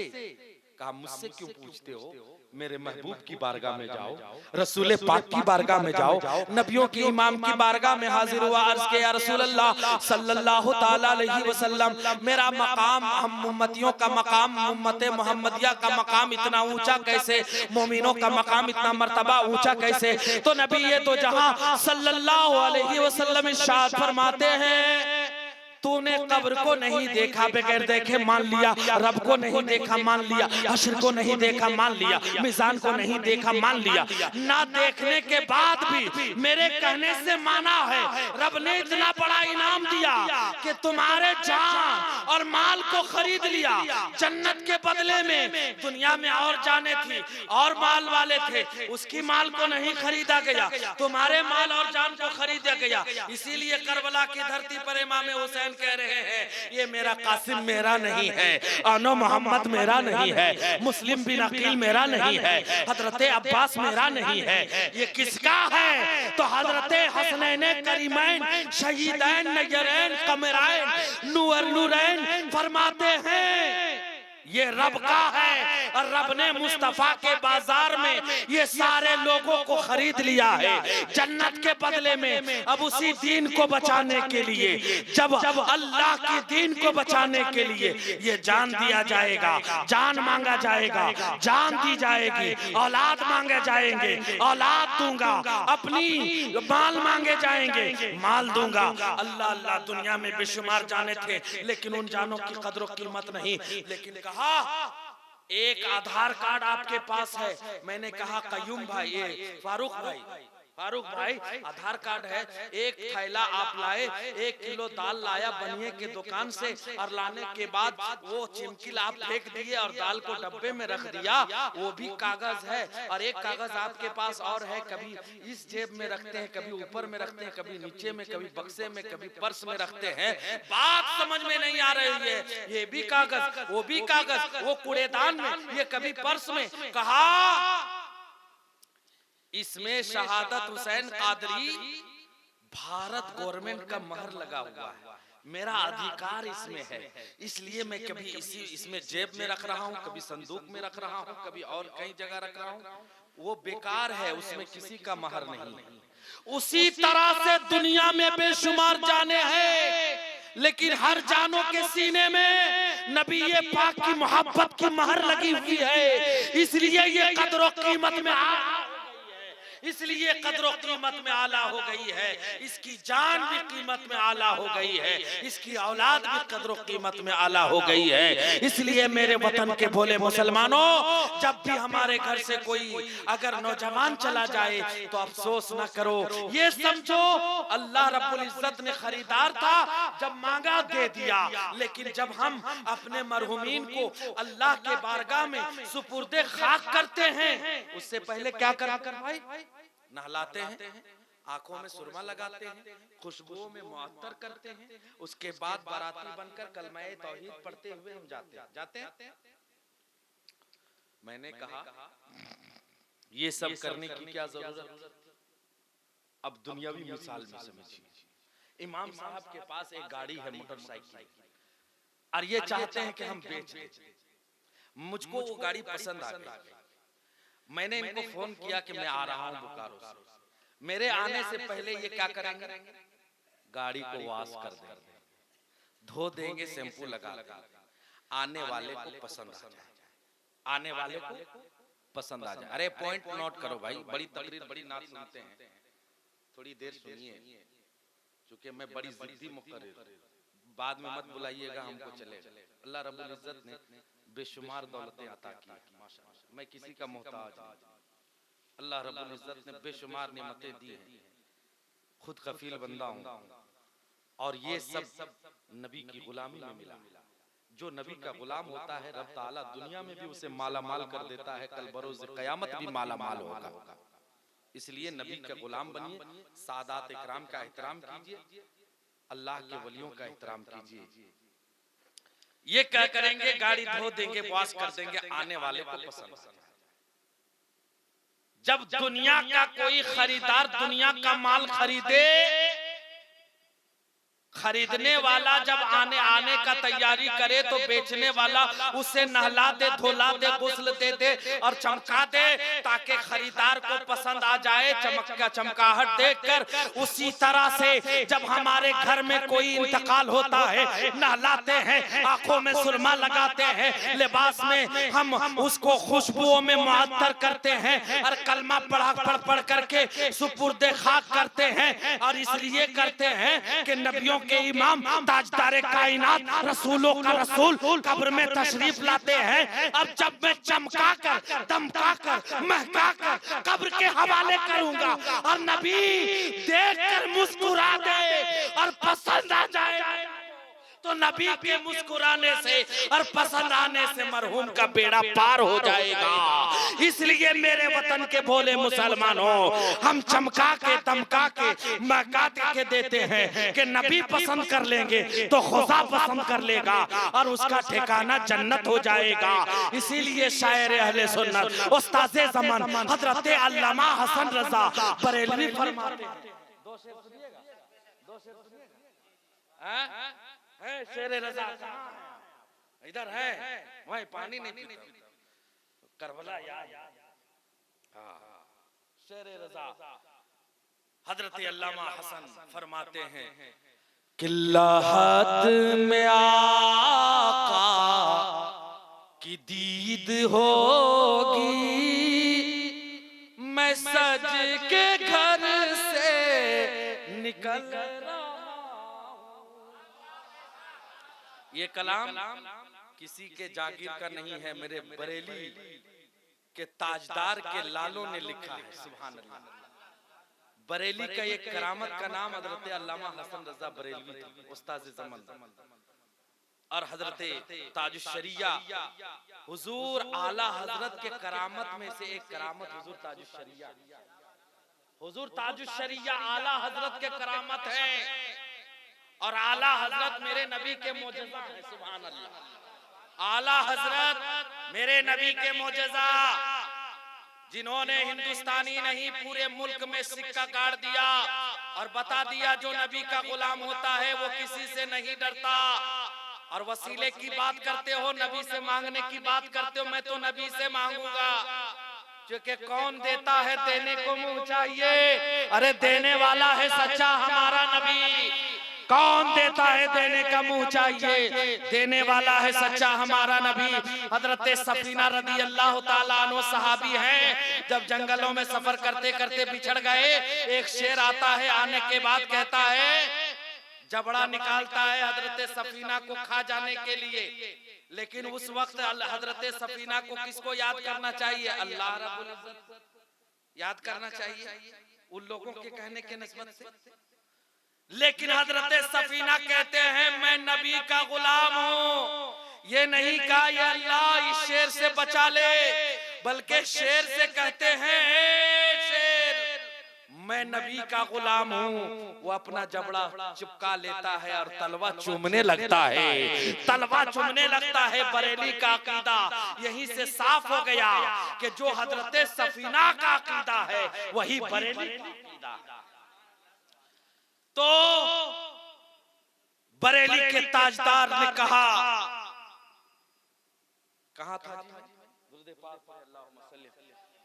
कहा मुझसे क्यों पूछते हो, मेरे महबूब की बारगाह में जाओ, रसूल पाक की बारगाह में जाओ, नबियों की इमाम की बारगाह में हाजिर हुआ। अर्ज के या रसूल अल्लाह सल्लल्लाहु ताला अलैहि वसल्लम, मेरा मकाम, हम उम्मतियों का मकाम, उम्मत मोहम्मदिया का मकाम इतना ऊंचा कैसे, मोमिनों का मकाम इतना मर्तबा ऊंचा कैसे? तो नबी ये तो जहां सल्लल्लाहु अलैहि वसल्लम इरशाद फरमाते हैं तूने कब्र को नहीं देखा, बगैर देखे मान लिया, रब को नहीं देखा मान लिया, हश्र को नहीं देखा मान लिया, मीज़ान को नहीं देखा मान लिया, ना देखने के बाद भी मेरे कहने से माना है। रब ने इतना बड़ा इनाम दिया कि तुम्हारे जान और माल को खरीद लिया। जन्नत के बदले में दुनिया में और जाने थी और माल वाले थे, उसकी माल को नहीं खरीदा गया, तुम्हारे माल और जान को खरीदा गया। इसीलिए करबला की धरती पर इमाम हुसैन कह रहे हैं, ये मेरा कासिम मेरा नहीं है, आनो मोहम्मद मेरा नहीं है, मुस्लिम बिन अकील मेरा नहीं है, हजरत अब्बास मेरा नहीं है, ये किसका है? तो हजरत हसनैन करीमैन शहीदैन नयरैन कमरैन नूर नूरैन फरमाते हैं ये रब का है। और रब ने मुस्तफा के बाजार में ये सारे लोगों को खरीद लिया है जन्नत के बदले में। अब उसी दीन को बचाने के लिए, जब अल्लाह के दीन को बचाने के लिए ये जान दिया जाएगा, जान मांगा जाएगा, जान दी जाएगी, औलाद मांगे जाएंगे, औलाद दूंगा, अपनी माल मांगे जाएंगे, माल दूंगा। अल्लाह अल्लाह दुनिया में बेशुमार जाने थे, लेकिन उन जानों की कदर कीमत नहीं। लेकिन कहा एक आधार कार्ड आपके पास है। मैंने कहा कयूम भाई, ये फारूक भाई आधार कार्ड है, एक थैला आप लाए, 1 किलो दाल लाया बनिए के दुकान से, और लाने के बाद वो चिमकिल आप फेंक दिए और दाल को डब्बे में रख दिया, वो भी कागज है। और एक कागज आपके पास और है, कभी इस जेब में रखते हैं, कभी ऊपर में रखते हैं, कभी नीचे में, कभी बक्से में, कभी पर्स में रखते हैं। बात समझ में नहीं आ रही है, ये भी कागज, वो भी कागज, वो कूड़ेदान में, ये कभी पर्स में। कहा इसमें शहादत हुसैन कादरी भारत गवर्नमेंट का महर लगा हुआ है, मेरा अधिकार इसमें है, इसलिए मैं कभी इसमें जेब में रख रहा हूँ, कभी संदूक में रख रहा हूँ, कभी और कई जगह रख रहा हूँ। वो बेकार है, उसमें किसी का महर नहीं। उसी तरह से दुनिया में बेशुमार जाने हैं, लेकिन हर जानों के सीने में नबी ये पाक की मोहब्बत की महर लगी हुई है, इसलिए ये कदर कीमत में इसलिए कदर कीमत में आला हो गई है, इसकी जान भी कीमत में आला हो गई है, इसकी औलाद भी कदर कीमत में आला हो गई है। इसलिए मेरे वतन के भोले मुसलमानों, जब भी हमारे घर से कोई अगर नौजवान चला जाए तो अफसोस न करो, ये समझो अल्लाह रब्बुल इज्जत ने खरीदार था, जब मांगा दे दिया। लेकिन जब हम अपने मरहुमीन को अल्लाह के बारगाह में सुपुर्दे खाक करते हैं, उससे पहले क्या कर भाई नहलाते हैं, आंखों में सुरमा लगाते हैं, खुशबुओं में मुअत्तर करते हैं, उसके बाद बाराती बनकर कलमाए तौहीद पढ़ते हुए हम जाते हैं। मैंने कहा ये सब करने की क्या जरूरत। अब दुनियावी मिसाल में समझिए, इमाम साहब के पास एक गाड़ी है, मोटरसाइकिल, और ये चाहते हैं कि हम बेच दें। मुझको वो गाड़ी पसंद आ गई, मैंने इनको फोन किया कि मैं आ रहा हूं बोकारो से। मेरे आने से पहले ये क्या करेंगे, गाड़ी को वॉश कर देंगे, धो देंगे, शैम्पू लगा कर, आने वाले को पसंद आ जाए, आने वाले को पसंद आ जाए। अरे पॉइंट नोट करो भाई, बड़ी तकरीर बड़ी नात सुनते हैं, थोड़ी देर सुनिए, चूंकि मैं बड़ी जिद्दी मुकर्रिर, बाद में मत बुलाइएगा, हमको चलेगा। अल्लाह रब्बुल इज्जत ने बेशुमार दौलतें अता की, माशाअल्लाह, मैं किसी का मोहताज नहीं। अल्लाह रब्बुल इज्जत ने बेशुमार नेमतें दी हैं, खुद कफील बंदा हूं, और ये सब नबी की गुलामी में मिला। जो नबी का गुलाम होता है, रब ताला दुनिया में भी उसे माला माल कर देता है, कल बरोज़ क़यामत भी माला माल होगा। इसलिए नबी का गुलाम बनिए, सादात इकराम का एहतराम कीजिए, अल्लाह के वलियों का एहतराम कीजिए। ये क्या करेंगे, गाड़ी धो देंगे, वॉश कर देंगे, आने वाले को पसंद आ जाए। जब दुनिया का कोई खरीदार दुनिया का माल खरीदे, खरीदने वाला जब आने का तैयारी करे तो बेचने वाला उसे नहला दे, धोला दे, गुस्ल दे और चमका दे, ताकि खरीदार को पसंद आ जाए, चमकाहट देखकर। उसी तरह से जब हमारे घर में कोई इंतकाल होता है, नहलाते हैं, आंखों में सुरमा लगाते हैं, लिबास में हम उसको खुशबुओं में मुअत्तर करते हैं, और कलमा पढ़ करके सुपुर्दे खाक करते हैं। और इसलिए करते हैं कि नबियों के के इमाम ताजदारे कायनात रसूलों का रसूल कब्र में तशरीफ लाते हैं। अब जब मैं चमका कर दमका कर महका कर कब्र के हवाले करूंगा और नबी देख कर मुस्कुरा दे और पसंद आ जाए तो नबी के मुस्कुराने से और पसंद आने से मरहूम का बेड़ा पार हो जाएगा। इसलिए मेरे वतन के भोले मुसलमानों, हम चमका के दमका के महका के देते हैं कि नबी पसंद कर लेंगे तो खुदा पसंद कर लेगा और उसका ठिकाना जन्नत हो जाएगा। इसीलिए शायर अहले सुन्नत उस्ताज़े ज़मान हज़रत अल्लामा हसन रज़ा बरेलवी फरमाते हैं, दो शेर सुनिएगा, दो शेर सुनिएगा। है शेर रज़ा इधर है, वही पानी नहीं पीता करबला याद। शेर रज़ा हजरत अल्लामा हसन फरमाते हैं कि लाहत में आका की दीद होगी, मैं सज के घर से निकल ये कलाम किसी के जागीर का नहीं है, मेरे बरेली के ताजदार के लालों ने लिखा है। सुभान अल्लाह। बरेली का एक करामत का नाम हजरत अल्लामा हसन रज़ा बरेलवी था, उस्ताज़ ज़मान। और हजरत ताजुश्शरिया हुजूर आला हजरत के करामत में से एक करामत हुजूर ताजुश्शरिया, हुजूर ताजुश्शरिया आला हजरत के करामत है और आला हजरत मेरे नबी के मोजज़ा है। सुभान अल्लाह। आला हजरत मेरे नबी के मोजज़ा, जिन्होंने हिंदुस्तानी नहीं पूरे मुल्क में सिक्का गाड़ दिया और बता दिया जो नबी का गुलाम होता है वो किसी से नहीं डरता। और वसीले की बात करते हो, नबी से मांगने की बात करते हो, मैं तो नबी से मांगूंगा, क्योंकि कौन देता है देने को मुंह चाहिए। अरे देने वाला है सच्चा हमारा नबी, कौन देता है देने का मुंह चाहिए। देने वाला है सच्चा हमारा नबी। हजरत सफीना रदी अल्लाह ताला अन्हु सहाबी हैं, जब जंगलों में सफर करते करते बिछड़ गए, एक शेर आता है, आने के बाद कहता है जबड़ा निकालता है हजरत सफीना को खा जाने के लिए, लेकिन उस वक्त हजरत सफीना को किसको याद करना चाहिए? अल्लाह रब्बुल इज्जत याद करना चाहिए उन लोगों के कहने के निस्बत से। लेकिन हजरत सफीना कहते हैं मैं नबी का गुलाम हूँ। ये नहीं कहा ये अल्लाह इस शेर से बचा ले, बल्कि शेर से कहते हैं शेर मैं नबी का गुलाम हूँ। वो अपना जबड़ा चिपका लेता है और तलवा चूमने लगता है, तलवा चूमने लगता है। बरेली का अकीदा यहीं से साफ हो गया कि जो हजरत सफीना का अकीदा है वही बरेली का अकीदा। तो बरेली के ताजदार ने कहा था जी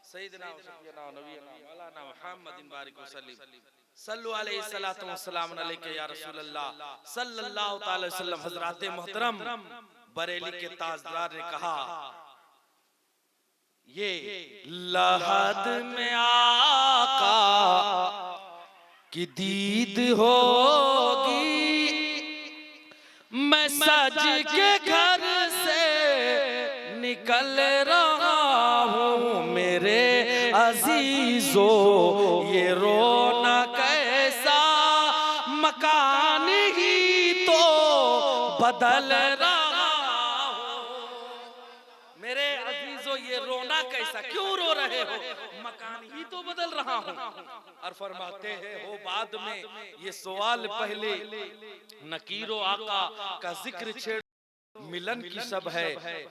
सैयदना सफीना नबीना मौलाना मुहम्मदिन बारिक वसल्लम सल्लु अलैहि सलातु वस्सलाम अलैहि या रसूल अल्लाह सल्लल्लाहु तआला अलैहि वसल्लम। हजरत मोहतरम बरेली के ताजदार ने कहा ये लहद में आका की दीद होगी, मैं सज के घर से निकल रहा हूँ। मेरे अजीजो ये रोना कैसा मकान ही तो बदल रहा हूँ। मेरे अजीजो ये रोना कैसा, क्यों रो रहे हो? मकान ही तो बदल रहा हूँ। और फरमाते हैं हो बाद में ये सवाल पहले नकीरो आका का जिक्र छेड़, मिलन की सब है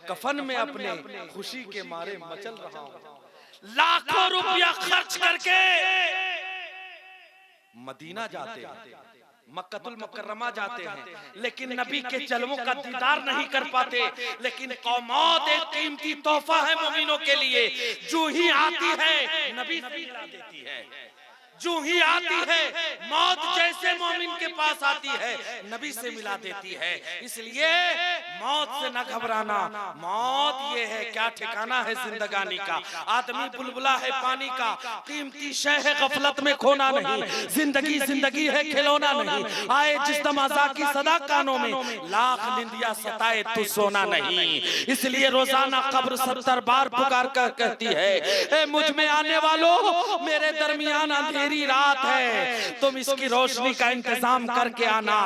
कफन में अपने खुशी के मारे मचल रहा हूँ। लाखों रुपया खर्च करके मदीना जाते हैं, मक्कतुल मुकर्रमा जाते हैं, लेकिन नबी के जलवों का दीदार नहीं कर पाते। लेकिन कौमौत एक कीमती तोहफा है मोमिनों के लिए, जो ही आती है नबी से मिला देती है। जो ही आती है मौत जैसे मोमिन के पास आती है नबी से मिला देती है। इसलिए मौत से न घबराना। मौत ये है क्या ठिकाना है जिंदगानी का। आदमी बुलबुला है पानी का, कीमती शय है गफलत में खोना नहीं। जिंदगी जिंदगी है खिलौना नहीं। आए जिस दमाजा की सदा कानों में, लाख निंदिया सताए तू सोना नहीं। इसलिए रोजाना कब्र 70 बार पुकार कर कहती है, ए मुझ में आने वालों मेरे दरमियान अंधेरी रात है, तुम इसकी रोशनी का इंतजाम करके आना।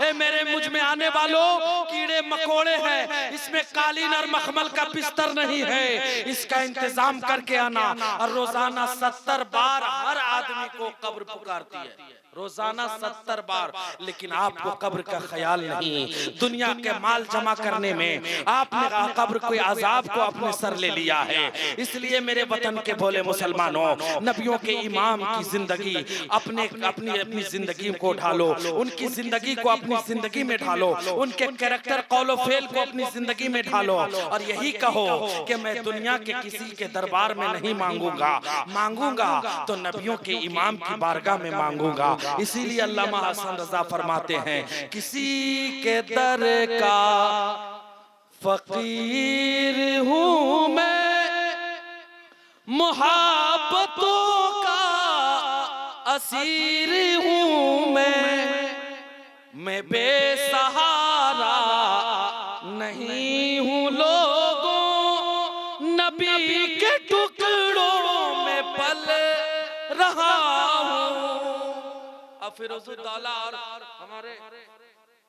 ए मेरे मुझ में आने वालों कीड़े मकोड़े हैं, इसमें कालीन और मखमल का बिस्तर नहीं है, इसका इंतजाम करके आना। और रोजाना 70 बार हर आदमी को कब्र पुकारती है, रोजाना 70 बार। लेकिन आपको कब्र का ख्याल नहीं। दुनिया के माल जमा करने में आपने कब्र के अजाब को अपने सर ले लिया है। इसलिए मेरे वतन के भोले मुसलमानों, नबियों के इमाम की जिंदगी अपनी जिंदगी को ढालो, उनकी जिंदगी को अपनी जिंदगी में ढालो, उनके कैरेक्टर कौलो फेल को अपनी जिंदगी में ढालो। और यही कहो कि मैं दुनिया के किसी के दरबार में नहीं मांगूंगा तो नबियों के इमाम की बारगाह में मांगूंगा। इसीलिए अल्लामा हसन रजा फरमाते हैं, किसी के दर का फकीर हूं मैं, मोहब्बतों का असीर हूं मैं बेसहारा नहीं हूं लोगों, नबी के टुकड़ों में पल रहा हूं। अब फिरोजुद्दौला और हमारे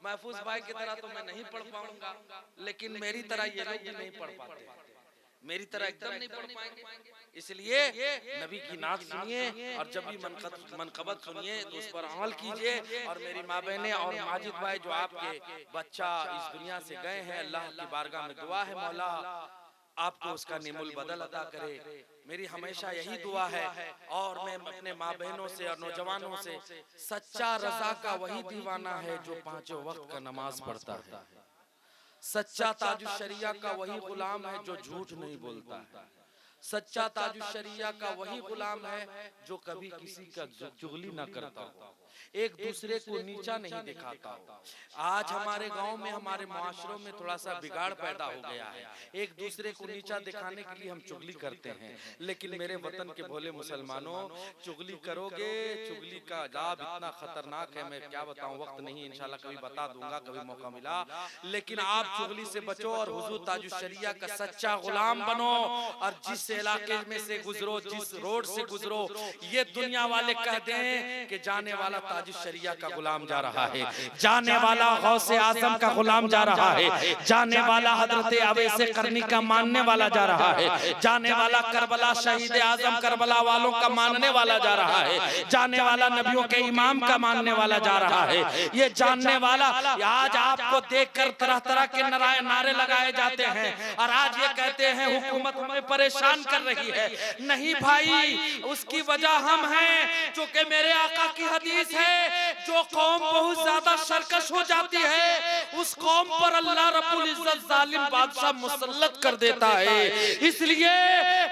महफूज भाई की तरह तो मैं नहीं पढ़ पाऊंगा, लेकिन मेरी तरह ये लोग भी नहीं पढ़ पाते, मेरी तरह एकदम नहीं पढ़ पाएंगे। इसलिए नबी की नात सुनिए और जब भी मनकबत सुनिए तो उस पर अमल कीजिए। और मेरी माँ बहनें और माजिद भाई जो आपके बच्चा इस दुनिया से गए हैं, अल्लाह की बारगाह में दुआ है मौला आपको उसका निमुल बदल अदा करे। मेरी हमेशा यही दुआ है। और मैं अपने माँ बहनों से और नौजवानों से, सच्चा रजा का वही दीवाना है जो 5 वक्त का नमाज पढ़ता है। सच्चा ताजुशरिया का वही गुलाम है जो झूठ नहीं बोलता है। सच्चा ताजुशरिया का वही गुलाम है जो कभी किसी का चुगली ना करता हो, एक दूसरे को नीचा नहीं दिखाता हो। आज हमारे गांव में, हमारे माशरों में थोड़ा सा बिगाड़ पैदा हो गया है। एक दूसरे को नीचा दिखाने के लिए हम चुगली करते हैं। लेकिन मेरे वतन के भोले मुसलमानों, चुगली करोगे, चुगली का अजाब इतना खतरनाक है, मैं क्या बताऊं, वक्त नहीं, इंशाल्लाह कभी बता दूंगा, कभी मौका मिला। लेकिन आप चुगली से बचो और हुजूर ताजुशरिया का सच्चा गुलाम बनो। और जिस इलाके में से गुजरो, जिस रोड से गुजरो, ये दुनिया वाले कह दें कि जाने वाला ताजुशरिया का गुलाम जा रहा है, जाने वाला गौसे आजम का गुलाम जा रहा है, जाने वाला हजरत अवैसे करनी का मानने वाला जा रहा है, जाने वाला करबला शहीद आजम करबला वालों का मानने वाला जा रहा है, जाने वाला नबियों के इमाम का मानने वाला जा रहा है। ये जानने वाला आज आपको देखकर तरह तरह के नारे लगाए जाते हैं और आज ये कहते हैं हुकूमत हमें परेशान कर रही है। नहीं भाई, उसकी वजह हम हैं, जो कि मेरे आका की हदीस है, जो कौम बहुत ज्यादा सरकश हो जाती है उस कौम पर अल्लाह रब्बुल इज्जत जालिम बादशाह मुसल्लत कर देता है। इसलिए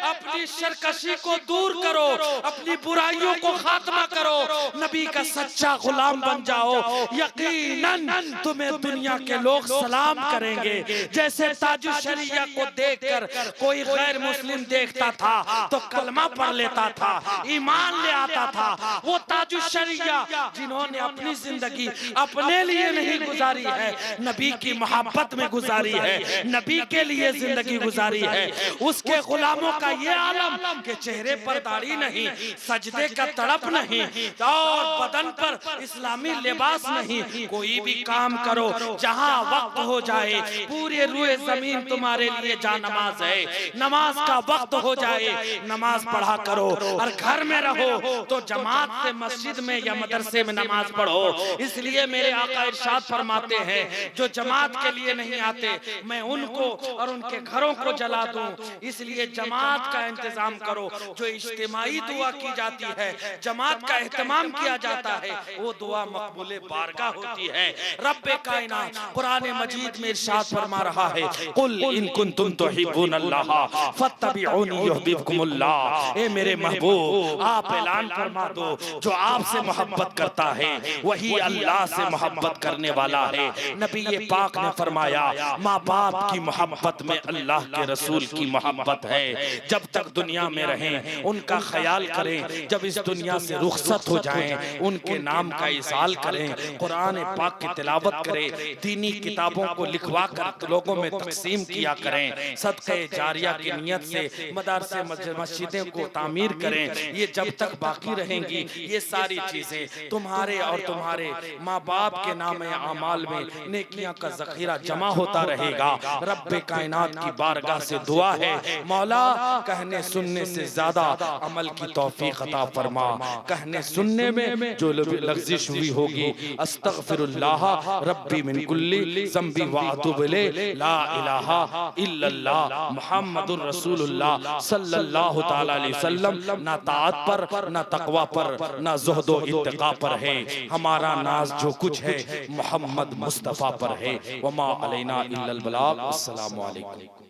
अपनी सरकशी को दूर करो, अपनी बुराइयों को खात्मा करो, नबी का सच्चा गुलाम बन जाओ। यकीनन तुम्हें दुनिया के लोग सलाम करेंगे। जैसे ताजुशरिया को देखकर कोई गैर मुस्लिम देखता था तो कलमा पढ़ लेता था, ईमान ले आता था। वो ताजुशरिया जिन्होंने अपनी जिंदगी अपने लिए नहीं गुजारी है, नबी की मोहब्बत में गुजारी है, नबी के लिए जिंदगी गुजारी है, उसके गुलामों का ये आलम के चेहरे पर दाढ़ी नहीं, सजदे का तड़प नहीं और बदन पर इस्लामी लिबास नहीं। कोई भी काम करो, जहां वक्त हो जाए, पूरे रूए जमीन तुम्हारे लिए जा नमाज है, नमाज का वक्त हो जाए नमाज पढ़ा करो। और घर में रहो तो जमात से मस्जिद में या मदरसे में नमाज पढ़ो। इसलिए मेरे आका इरशाद फरमाते हैं, जो जमात के लिए नहीं आते मैं उनको और उनके घरों को जला दूं। इसलिए जमात का इंतजाम करो। जो इज्तिमाई दुआ की जाती है, जमात का एहतमाम किया जाता है, वो दुआ मकबूल बारगाह होती है। रब्बे कायनात कुरान मजीद में इरशाद फरमा रहा है, कुल इन कुंतुम तुहिब्बुनल्लाह फत्तबिऊनी युहब्बुकुमुल्लाह। ए मेरे महबूब, आप ऐलान फरमा दो, जो आपसे मोहब्बत करता है वही अल्लाह से मोहब्बत करने वाला है। नबी पाक ने फरमाया, माँ बाप की मोहब्बत में अल्लाह के रसूल की मोहब्बत है। जब तक दुनिया में रहें उनका ख्याल करें, जब इस दुनिया से रुखसत हो जाएं उनके नाम का इसाल करें, कुरान पाक की तिलावत करें, दीनी किताबों को लिखवा कर लोगों में तकसीम किया करें, सदक़े जारिया की नियत से मदरसे मस्जिदें को तामीर करें। ये जब तक बाकी रहेंगी, ये सारी चीजें तुम्हारे और तुम्हारे माँ बाप के नाम अमाल में नेकियां का जखीरा जमा होता रहेगा। रब्बे कायनात की बारगाह से दुआ है, मौला कहने सुनने से ज्यादा अमल की तौफीक अता फरमा। कहने सुनने में जो लग़्ज़िश हुई होगी, अस्तग़फिरुल्लाह रब्बी मिन कुल्ली ज़ंबी व अतूबु इलैहि, ला इलाहा इल्लल्लाह मुहम्मदुर रसूलुल्लाह सल्लल्लाहु तआला अलैहि वसल्लम। ना ताअत पर, ना तक़वा पर, ना ज़ुहद व इत्तिक़ा पर है। हमारा नाज जो कुछ है मोहम्मद मुस्तफ़ा पर है। वमा अलैना इल्लल बलाग। अस्सलामु अलैकुम।